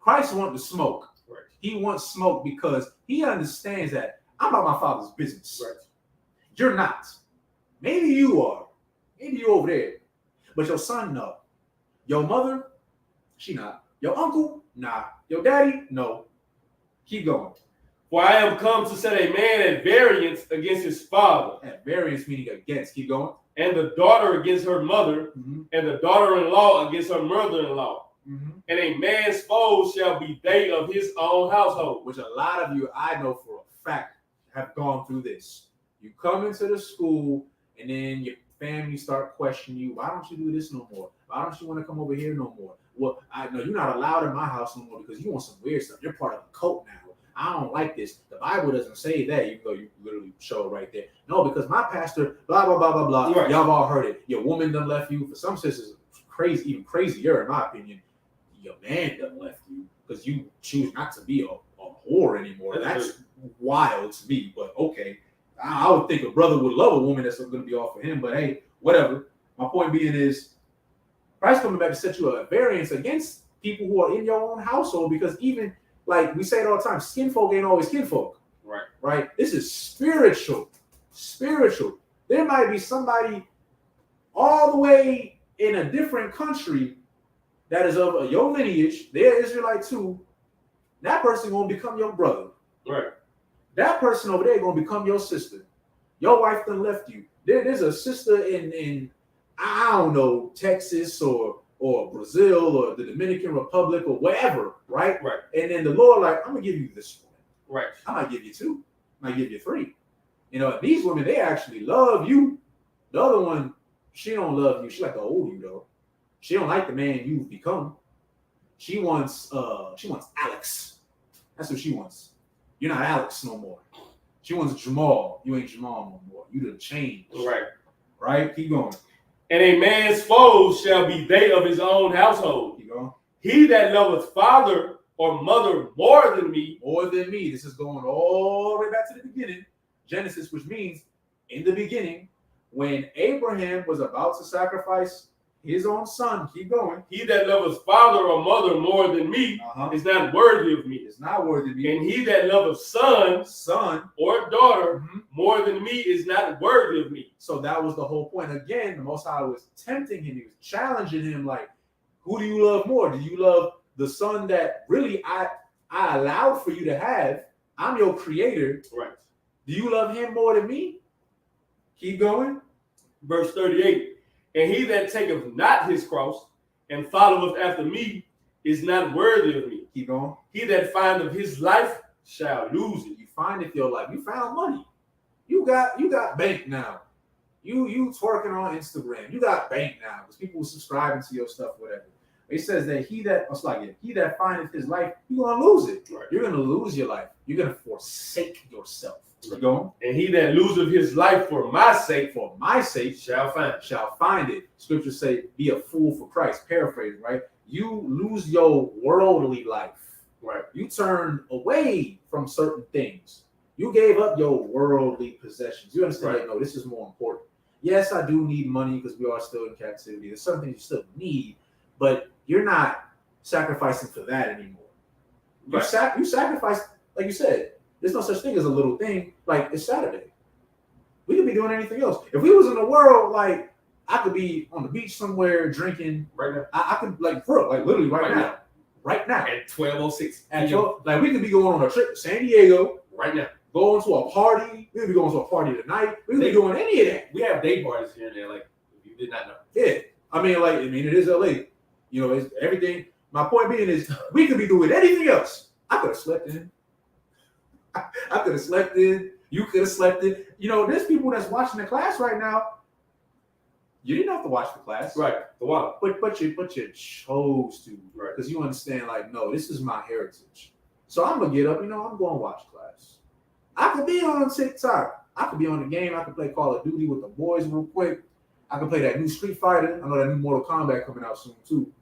the smoke. Right. He wants smoke because he understands that I'm about my Father's business. Right. You're not. Maybe you are. Maybe you over there. But your son, no. Your mother, she not. Your uncle, nah. Your daddy, no. Keep going. For I am come to set a man at variance against his father. At variance meaning against. Keep going. And the daughter against her mother, and the daughter-in-law against her mother-in-law. And a man's foes shall be they of his own household. Which a lot of you, I know for a fact, have gone through this. You come into the school, and then your family start questioning you. Why don't you do this no more? Why don't you want to come over here no more? Well, I know you're not allowed in my house no more because you want some weird stuff. You're part of the cult now. I don't like this. The Bible doesn't say that, even though you literally show it right there. No, because my pastor, blah, blah, blah, blah, blah. Right. Y'all have all heard it. Your woman done left you. For some sisters, crazy, even crazier, in my opinion. Your man done left you because you choose not to be a whore anymore. That's wild to me, but okay. I would think a brother would love a woman that's going to be off for him, but hey, whatever. My point being is, Christ coming back to set you a variance against people who are in your own household, because even, like we say it all the time, skin folk ain't always kinfolk. Right. Right? This is spiritual. Spiritual. There might be somebody all the way in a different country that is of your lineage. They're Israelite too. That person gonna become your brother. Right. That person over there gonna become your sister. Your wife done left you. There's a sister in I don't know, Texas or Brazil or the Dominican Republic or wherever, right? Right. And then the Lord, like, I'm gonna give you this one. Right. I might give you 2. I might give you 3. You know, these women, they actually love you. The other one, she don't love you. She like to hold you though. She don't like the man you've become. She wants Alex. That's what she wants. You're not Alex no more. She wants Jamal. You ain't Jamal no more. You done changed. Right. Right? Keep going. And a man's foes shall be they of his own household. Keep going. He that loveth father or mother more than me. More than me. This is going all the way back to the beginning. Genesis, which means in the beginning, when Abraham was about to sacrifice his own son, keep going. He that loveth father or mother more than me is not worthy of me. It's not worthy of me. And he that loveth son or daughter more than me is not worthy of me. So that was the whole point. Again, the Most High was tempting him. He was challenging him like, who do you love more? Do you love the son that really I allowed for you to have? I'm your creator. Right. Do you love him more than me? Keep going. Verse 38. And he that taketh not his cross and followeth after me is not worthy of me. Keep going. He that findeth his life shall lose it. You findeth your life. You found money. You got bank now. You twerking on Instagram. You got bank now because people are subscribing to your stuff, whatever. It says that he that findeth his life, you're gonna lose it. Right. You're gonna lose your life. You're gonna forsake yourself. Keep going. And he that loseth his life for my sake shall find it. Scriptures say, be a fool for Christ. Paraphrase, right? You lose your worldly life. Right. You turn away from certain things. You gave up your worldly possessions. You understand? Right. No, this is more important. Yes, I do need money because we are still in captivity. There's something you still need, but you're not sacrificing for that anymore. You sacrifice, like you said. There's no such thing as a little thing. Like, it's Saturday. We could be doing anything else. If we was in the world, like, I could be on the beach somewhere drinking. Right now. I could, like, bro, like, literally right now. Right now. At 12:06. At 12, like, we could be going on a trip to San Diego. Right now. Going to a party. We could be going to a party tonight. We could be doing any of that. We have day parties here and there, like, you did not know. Yeah. It is LA. You know, it's everything. My point being is, we could be doing anything else. I could have slept in. I could have slept in. You could have slept in. You know, there's people that's watching the class right now. You didn't have to watch the class, right? The one, but you chose to, right? Because you understand, like, no, this is my heritage. So I'm gonna get up. You know, I'm going to watch class. I could be on TikTok. I could be on the game. I could play Call of Duty with the boys real quick. I could play that new Street Fighter. I know that new Mortal Kombat coming out soon too.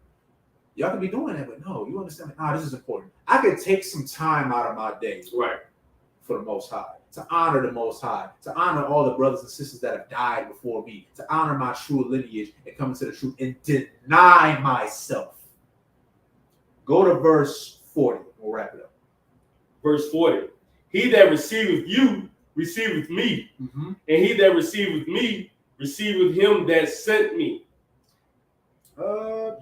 Y'all could be doing that, but no, you understand? Like, nah, this is important. I could take some time out of my day, right, for the Most High, to honor the Most High, to honor all the brothers and sisters that have died before me, to honor my true lineage and come into the truth and deny myself. Go to verse 40. We'll wrap it up. Verse 40. He that receiveth you receiveth me, and he that receiveth me receiveth him that sent me.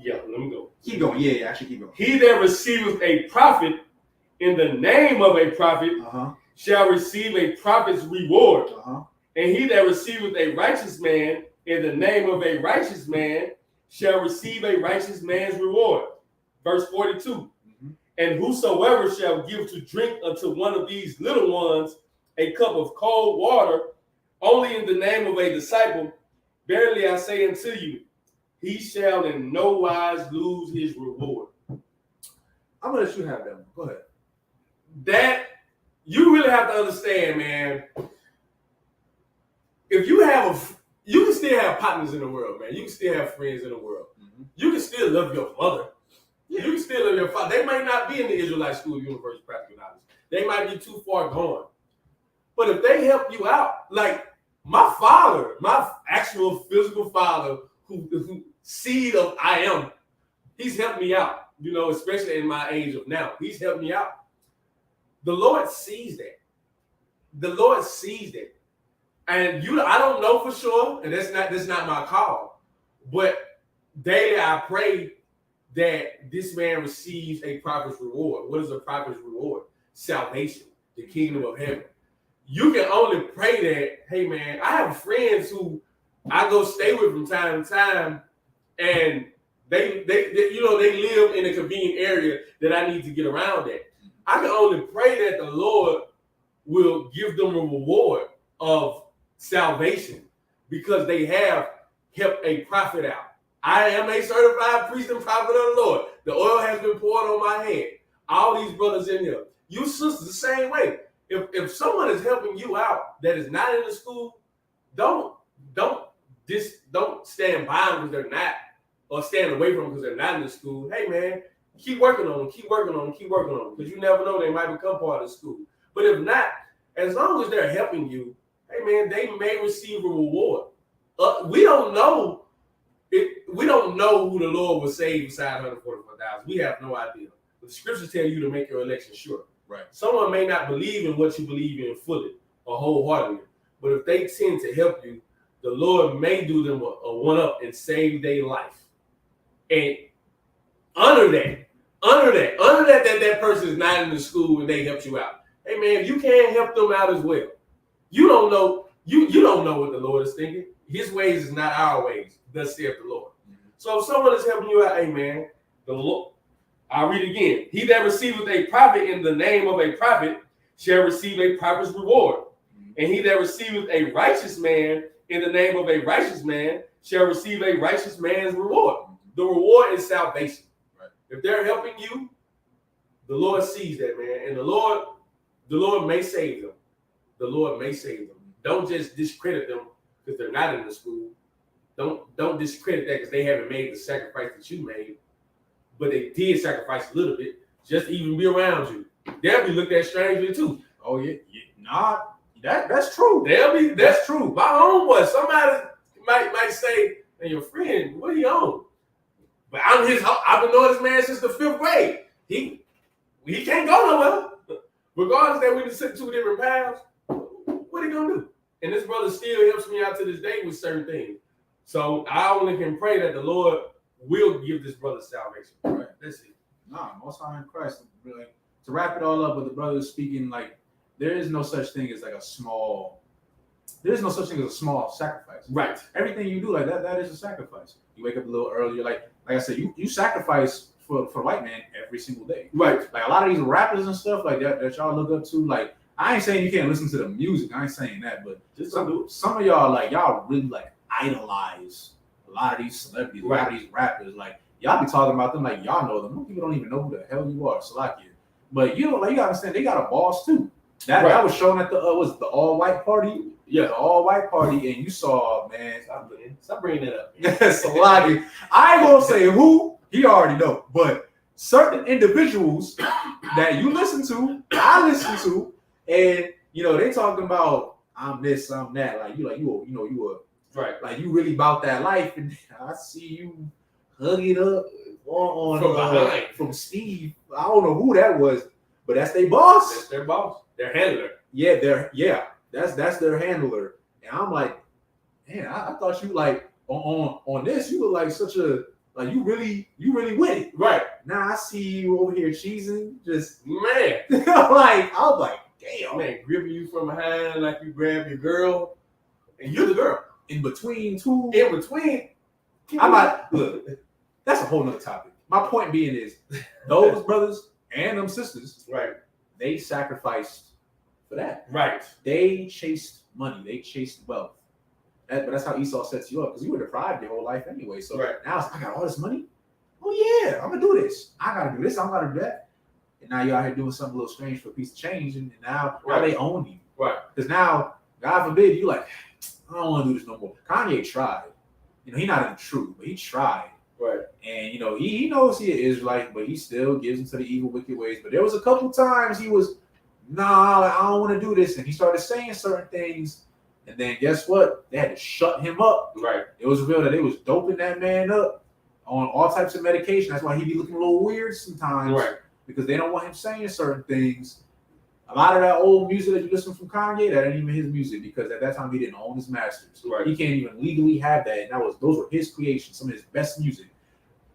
Yeah, let me go. Keep going. Yeah, actually keep going. He that receiveth a prophet in the name of a prophet shall receive a prophet's reward. And he that receiveth a righteous man in the name of a righteous man shall receive a righteous man's reward. Verse 42. And whosoever shall give to drink unto one of these little ones a cup of cold water, only in the name of a disciple, verily I say unto you, he shall in no wise lose his reward. I'm gonna let you have that one. Go ahead. That you really have to understand, man. If you have you can still have partners in the world, man. You can still have friends in the world. You can still love your mother. Yeah. You can still love your father. They might not be in the Israelite school university practical knowledge. They might be too far gone. But if they help you out, like my father, my actual physical father, who seed of I am, he's helped me out, you know, especially in my age of now. He's helped me out. The Lord sees that. The Lord sees that. And I don't know for sure, and that's not my call. But daily I pray that this man receives a prophet's reward. What is a prophet's reward? Salvation, the kingdom of heaven. You can only pray that, hey man, I have friends who I go stay with from time to time, and they live in a convenient area that I need to get around at. I can only pray that the Lord will give them a reward of salvation because they have helped a prophet out. I am a certified priest and prophet of the Lord. The oil has been poured on my head. All these brothers in here. You sisters the same way. If someone is helping you out that is not in the school, don't don't stand by them because they're not, or stand away from them because they're not in the school. Hey man, keep working on them, because you never know, they might become part of the school. But if not, as long as they're helping you, hey man, they may receive a reward. We don't know who the Lord will save beside 144,000. We have no idea. But the scriptures tell you to make your election sure. Right. Someone may not believe in what you believe in fully or wholeheartedly, but if they tend to help you, the Lord may do them a one-up and save their life. And honor that person is not in the school and they helped you out. Hey man, you can't help them out as well. You don't know. You don't know what the Lord is thinking. His ways is not our ways. Thus saith the Lord. So if someone is helping you out, hey man, the Lord. I'll read again. He that receiveth a prophet in the name of a prophet shall receive a prophet's reward. And he that receiveth a righteous man in the name of a righteous man shall receive a righteous man's reward. The reward is salvation. Right. If they're helping you, the Lord sees that, man. And the Lord may save them. The Lord may save them. Don't just discredit them because they're not in the school. Don't discredit that because they haven't made the sacrifice that you made. But they did sacrifice a little bit just to even be around you. They'll be looked at strangely too. Oh yeah. Nah, that's true. That's true. My homeboy, somebody might say, hey, your friend, what he on? But I've been knowing this man since the 5th grade. He can't go nowhere. Regardless that we just took 2 different paths, what he gonna do? And this brother still helps me out to this day with certain things. So I only can pray that the Lord will give this brother salvation. Right? That's it. Nah, Most High in Christ. Like, to wrap it all up, with the brother speaking, like, there is no such thing as a small sacrifice. Right. Everything you do, like that is a sacrifice. You wake up a little earlier, like I said, you sacrifice for the white man every single day. Right. Like a lot of these rappers and stuff like that y'all look up to, like, I ain't saying you can't listen to the music. I ain't saying that, but just some of y'all, like, y'all really like idolize a lot of these celebrities, right. A lot of these rappers. Like, y'all be talking about them like y'all know them. Most people don't even know who the hell you are, Salakia. But you gotta understand, they got a boss too. That was shown at the all-white party. Yeah, the all-white party, and you saw, man. Stop bringing it up. Salakia. I ain't gonna say who. He already know, but certain individuals that you listen to, I listen to, and they talking about I'm this, I'm that. Like you were right. Like you really about that life, and I see you hug it up from Steve. I don't know who that was, but that's their boss. That's their boss. Their handler. Yeah, that's their handler. And I'm like, man, I thought you like on this, you were like such a like you really with it. Right. Now I see you over here cheesing, just man. I was like, damn, man, gripping you from behind like you grab your girl, and you're the girl. In between. I'm like, look, that's a whole nother topic. My point being is those brothers and them sisters, right? They sacrificed for that. Right. They chased money. They chased wealth. But that's how Esau sets you up, because you were deprived your whole life anyway. So now I got all this money. Oh yeah, I'm gonna do this. I gotta do this. I'm gonna do that. And now you're out here doing something a little strange for a piece of change, and now they own you. Right. Because now, God forbid, you like, I don't want to do this no more. Kanye tried. He's not in the truth, but he tried. Right. And he knows he is Israelite, but he still gives into the evil, wicked ways. But there was a couple times he was, I don't want to do this, and he started saying certain things. And then guess what? They had to shut him up. Right. It was revealed that they was doping that man up on all types of medication. That's why he be looking a little weird sometimes. Right. Because they don't want him saying certain things. A lot of that old music that you listen from Kanye, that ain't even his music, because at that time he didn't own his masters. Right. He can't even legally have that. And those were his creations, some of his best music.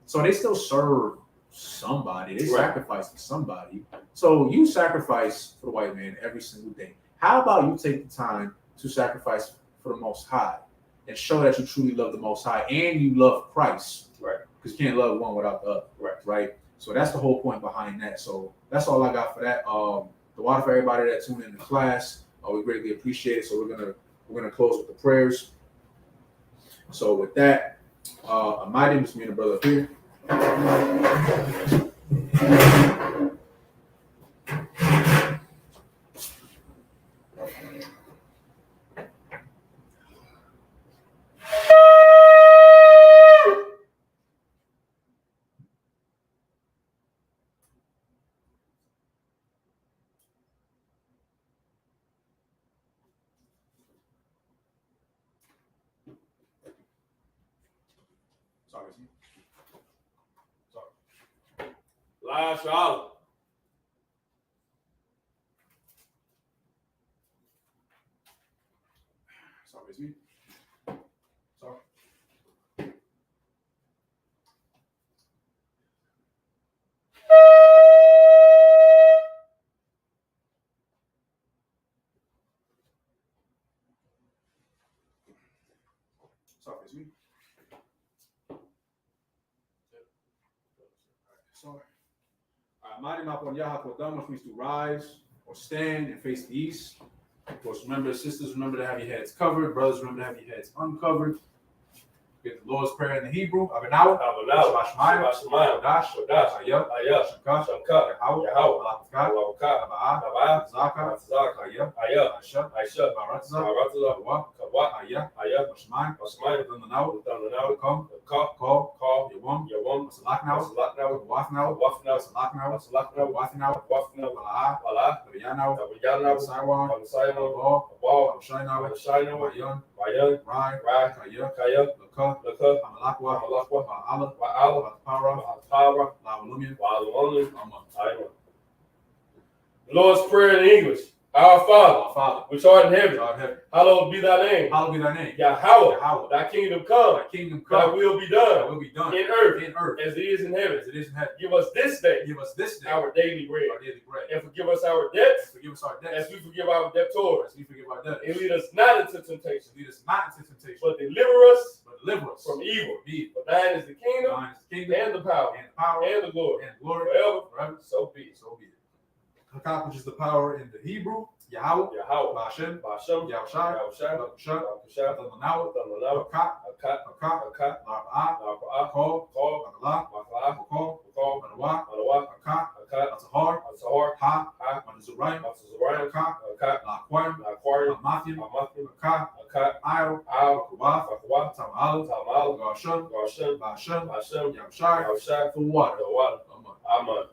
So they still serve somebody. They sacrifice for somebody. So you sacrifice for the white man every single day. How about you take the time to sacrifice for the Most High and show that you truly love the Most High and you love Christ? Right. Because you can't love one without the other. Right. So that's the whole point behind that. So that's all I got for that. The water for everybody that tuned in the class. We greatly appreciate it. So we're gonna close with the prayers. So with that, my name is me and the brother up here. Sorry. La Shala. Sorry, it's me. Sorry. Sorry, it's me. Sorry. Mighty Mapon Yahakodam, which means to rise or stand and face the east. Of course, remember, sisters, remember to have your heads covered. Brothers, remember to have your heads uncovered. Get the Lord's Prayer in the Hebrew. Abanawa. Shabashmayim. Shabashmayim. Dash. Ayah. Shamka. Yahweh. Alakakat. Abaa. Zaka. Ayah. Aisha. Baratza. Kawa. Ayah. Mashmayim. Dananawa. Come. Call. Yawam. Salaknawa. Wafnawa. Salaknawa. Wafnawa. Wala. Yanawa. Saiwan. Ball. Shainawa. Mayan. Rai. Kaya. Laka. Amalakwa. Wa'ala. Para. Lawalumia. Amen. Lord's Prayer in English. Our Father, which art in heaven, hallowed be thy name. Yahweh, thy kingdom come. Thy will be done. In earth. As it is in heaven. Give us this day. Our daily bread. And forgive us our debts. As we forgive our debtors. And lead us not into temptation. But deliver us from evil. For thine is the kingdom. And the power. And the glory. Forever. So be it. Hakak, which is the power in the Hebrew, Yahweh, Bashem, Yahushai, Bakusha, Damanawa, Hakak, La'ah, Kol, Bakalah, Kol, Manawa, Hakak, Atahar, Ha, Manazurayim, Hakak, La'aquarim, Amathim, Hakak, Io, Kubath, Tamal, Garshon, Bashem, Yahushai, for water. Amen.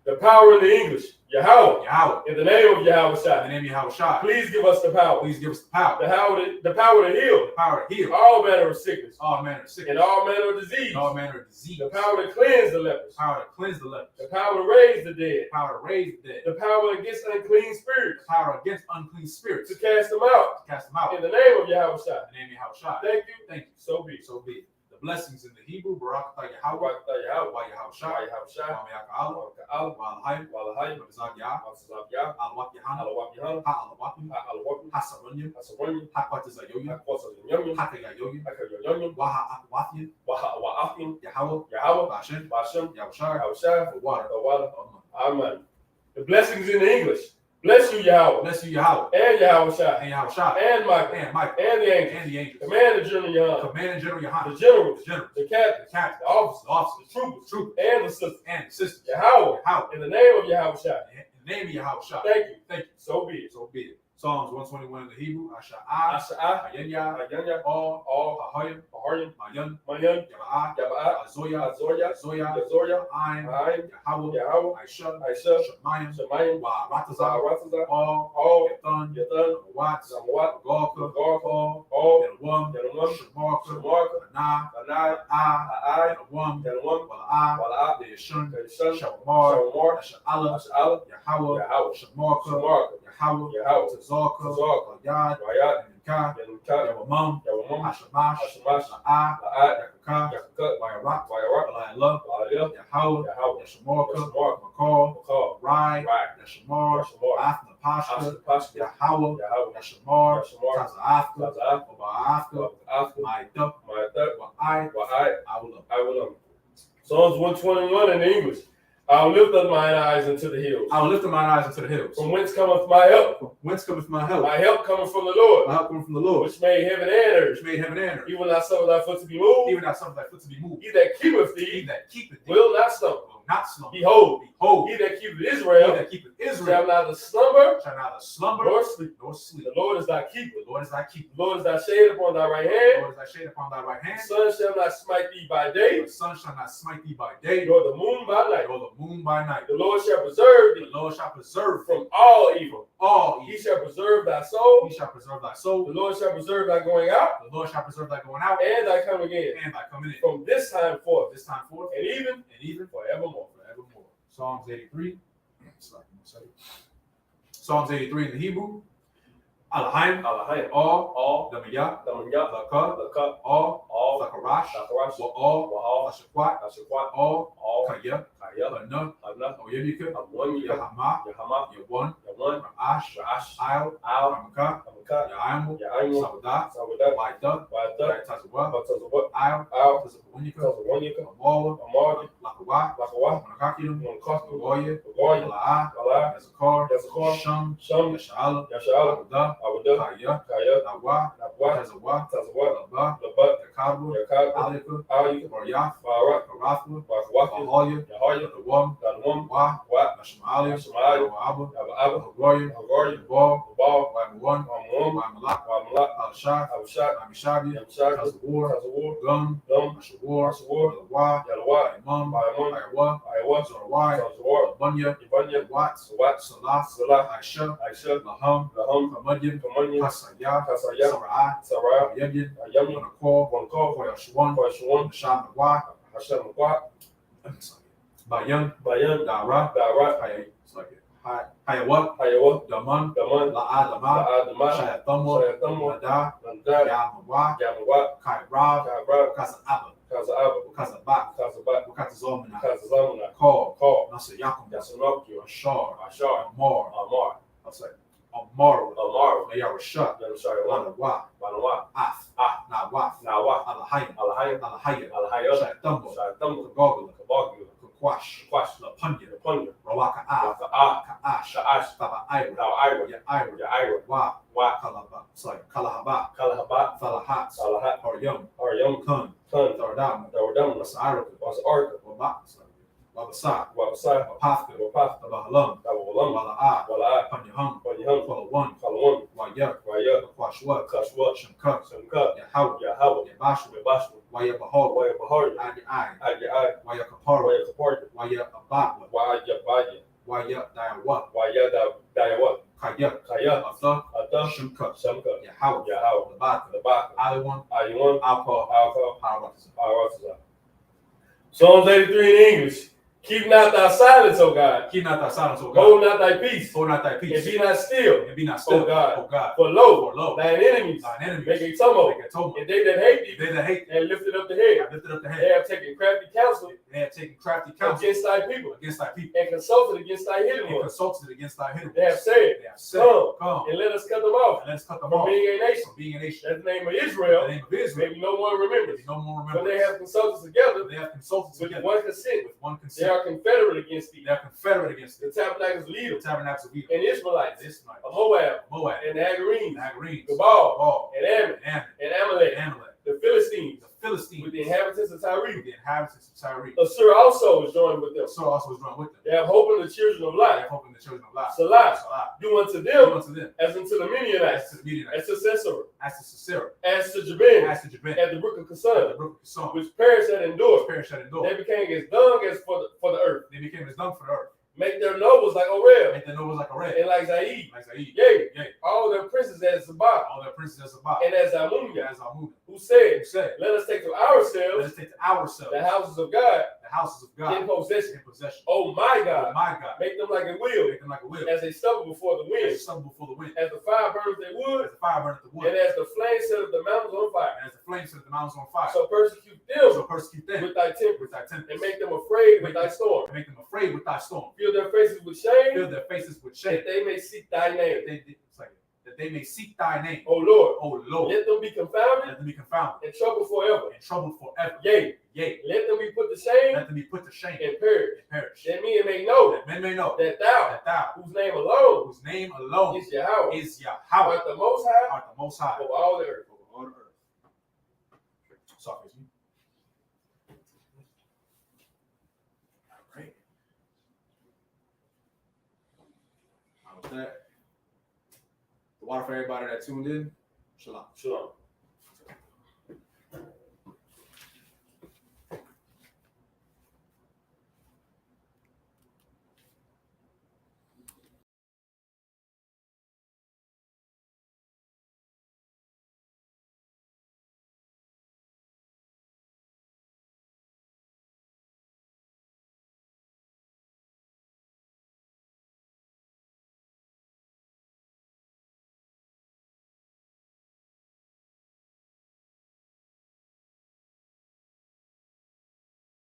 The power in the English, Yahweh. Yahweh. In the name of Yahushua. In the name of Yahushua. Please give us the power. The power to heal. All manner of sickness. And all manner of disease. The power to cleanse the lepers. The power to raise the dead. The power against unclean spirits. To cast them out. In the name of Yahushua. Thank you. So be it. The blessings in the Hebrew, Barakatah Yahweh, Yahushua, Wa'ala'al, Wa'alahayim, Mabizak Yah, Alawak Yahan, Ha'alawak, Hasarunyim, Hakwatizayoyim, Hakayayoyim, Wa'a'akwathin, Yahweh, Bashem, Yahushua, for water. Amen. The blessings in the English. Bless you, Yahweh. And Yahushua. And Michael. And the angels. Command the General Yahan. The generals. The captains. The officers. The troopers. And the sisters. Yahweh. In the name of Yahushua. Thank you. So be it. Psalms 121 in the Hebrew, Asha'ah, Ayanya, All, Hahoyim, Mayan, Yaba'ah, Azoya, Ain, Yahweh, Aisha, Shemayim, Wa'aratazah, All, Yathan, Watts, Gorka, Yadawam, Shemarka, Anai, Yadawam, Wala'ah, Yeshun, Shawamar, Asha'ala, Yahweh, Shemarka, Yahweh, Tazorka, Yad, Yawamam, Hashamash, La'ah, Yakukah, Wayarak, Wala'illah, Yahweh, Yashamorka, Makor, Rai, Yashamar, Athna Pashka, Yahweh, Yashamar, Taza'athka, Oba'athka, Ma'iduk, Wa'ai, Awulam. Psalms 121 in English. I'll lift up mine eyes into the hills. From whence cometh my help? My help cometh from the Lord. Which made heaven and earth. He will not suffer thy foot to be moved. He that keepeth thee will not stumble. not slumber. Behold, Behold, he that keepeth he Israel that keepeth shall Israel neither slumber shall neither slumber nor sleep. nor sleep. The Lord is thy keeper. The Lord is thy keeper. The Lord is thy shade upon thy right The hand. Lord is thy shade upon thy right The hand. sun shall not smite thee by day, The sun shall not smite thee by day, nor the moon by night. nor the moon by night. The Lord shall preserve The thee Lord shall preserve thee from all evil. all He evil. shall preserve thy soul. He shall preserve thy The soul. Lord shall preserve thy going out The Lord shall preserve thy going out and thy coming in and thy coming in. from this time forth This time forth and even and even forevermore. forevermore. Psalms 83. Psalms 83 in the Hebrew. Alahim, Alahayim, all, Damayah, Damanyah, Laka, Laka, all, Zakarash, Zakarash, all, Wa'al, Ashakwat, Ashakwat, all, Kaya, Kaya, Kaya, Hana, Oyemika, Ammonia, Yahama, Yahama, Yawan, Yawan, Ra'ash, Ra'ash, Al, Al, Ramaka, Amaka, Yaimu, Yaimu, Sawadah, Sawadah, Waida, Wa'ada, Tazawa, Batazawat, Al, Al, Tazawanika, Tazawanika, Amawa, Amari, Lakawa, Lakawa, Manakakium, Monokaku, Goya, Goya, La'a, Ala, Yazakar, Yazakar, Sham, Sham, Yasha'ala, Yasha'ala, Awada, Awada, Kaya, Kaya, Nawa, Nabwa, Tazawa, Tazawat, Laba, Labat, Yakabwa, Yakab, Alika, Alika, Baryaf, Barak, Karathwa, Wakawaki, Ahoya, Yahaya, Dawam, Danwam, Wa, Wat, Nashmalia, Nashmalia, Abba, Abba, Hagoya, Hagari, Ball, Babal, Wamawan, Wamwam, Wamalak, Wamlat, Al-Shah, Abushat, Amishabi, Yamshaka, Tazawar, Tazawar, Gum, Dum, Mashawar, Mashawar, Yalawa, Yalawat, Imam, Bayamun, Ayawa, Iowa, Zorawai, Tazawar, Bunya, Ibanya, Watts, Wat, Salah, Salah, Aisha, Aisha, Laham, Laham, Kamadyan, Kamanya, Kasaya, Kasaya, Sarai, Sarah, Yabyan, Yami, Wanakor, Wanko, Koyashwan, Kwashuan, Nasham Nawa, Hashem Mwat, Bayan, Bayan, Dara, Darat, Hayawa, Hayawa, Daman, Daman, La'adama, La'adama, Shayatamwa, Shayatamwa, Nada, Nanda, Yamawa, Yamawat, Kairab, Kabrab, Kaza'aba, Kaza'aba, Kazabat, Kazabat, Katazomina, Kazazamuna, Call, Call, Nasayakum, Yasanokyo, Ashar, Ashar, Amar, Amar, I'll say, Amar, Amar, Mayarasha, Yanushayawat, Lanawa, Banawat, Af, Nawaf, Nawat, Alahayim, Alahayim, Alahaya, Alahayot, Shayatamwa, Shayatamwa, Kagogula, Kabagula, Kwash, Kwash, Lapunya, Punya, Rawaka Ah, Waka'a, Kaash, Sha'ash, Taba Ira, Thou Ira, Ira, Ya'ira, Wa, Wa, Kalaba, sorry, Kalahaba, Kalahabat, Falahat, Salahat, Haryam, Aryam, Kun, Kun, Thardam, Dawadam, Wasaraka, Was Arka, Wabak, Wabasa, Wabasai, Wapafka, Wapaf, Tabahalam, Dawalam, Wala'a, Wala'a, Panyahum, Panyahum, Falawan, Kalawan, Waya, Waya, Kwashwa, Kashwa, Shamkuk, Samka, Yahawa, Yahawa, Yabashu, Yabashwa, Waya Bahar, Waya Bahari, Adi Ai, Adi, Waya Kapara, Waya Kaparta, Waya Abakwa, Waya Baya, Waya Dayawa, Waya Dayawat, Kaya, Kaya, Atha, Ata, Shamkuk, Samka, Yahawa, Yahawa, Labaka, Labaka, Aliwan, Ayuan, Alcohol, Alpha, Parawatza. Parawatza. Psalms 83 in English. Keep not thy silence, O God. Keep not thy silence, O Hold God. not thy peace. Hold not thy And peace. be not still. And be not still, O God. O God. For lo, For lo, thine enemies thine enemies make a tumult. make a tumult. And they that hate thee, They that hate and lifted up the head. have lifted up the They head. have taken crafty counsel They have taken crafty counsel against thy people, against thy people. and consulted against thy hidden And ones. consulted against thy hidden They have ones. said, They have said, Come, and let us cut them off and let us cut them from off being a nation. from being a nation. That the name of In Israel, the name of Israel, maybe no one remembers. maybe no more But they remembrance. have consulted together They have consulted with together one consent. with one They consent. are confederate against thee. They are confederate against The the tabernacles of Edom, tabernacles of Edom, and Israelites, the Israelites, of Moab, Moab, and the Hagarenes, the Hagarenes, Gebal, Baal, and Ammon, Ammon, and Amalek, and Amalek, the Philistines, the Philistines, with the inhabitants of Tyre. with the inhabitants of Tyre. Assur also is joined with them. So also was drawn with them. They have hope in the children of They light. have hope in the children of life. Salah, Salah. do unto Do them unto them as unto the as Midianites, to the Midianites, as to Sisera, as to Sisera, as to Jabin, as to Jabin, at the brook of at the Kison, brook of Kison, which perished and which endured. perished at They Endor. became as dung as for the earth. They became as dung for the earth. Make their nobles like Orel, Make their nobles like a red, and like Zaid. like Zaid. Yea, Yea, all their princes as Zabah, all their princes as Sabbath, and as Amunia, as Almuna, who said, who said, let us take to Let ourselves us take to ourselves the houses of God the houses of God in possession. in possession. Oh my Oh God, my God, make them like a wheel, make them like a wheel, as they stumble before the as wind, the sun before the wind, as the fire burns their wood, as the fire burneth the wood, and as the flame setteth the mountains on fire. and as the flames set the mountains on fire. So persecute them So persecute them with thy temper, with thy tempest, and make them afraid with thy storm. and make them afraid with thy storm. Fill their faces with shame, Fill their faces with shame, that they may seek thy name. that they may seek thy name. O Lord, O Lord, let them be confounded let them be confounded and troubled forever. and troubled forever. Yea, Yea, let them be put to shame let them be put to shame and perish. and perish. That men may know That men may know that thou, that thou, whose name alone whose name alone is Yahweh, is Yahweh, art the most high art the most high of all the earth. over all the earth. Sorry, excuse me. All right. With that, the water for everybody that tuned in. Shalom. Shalom.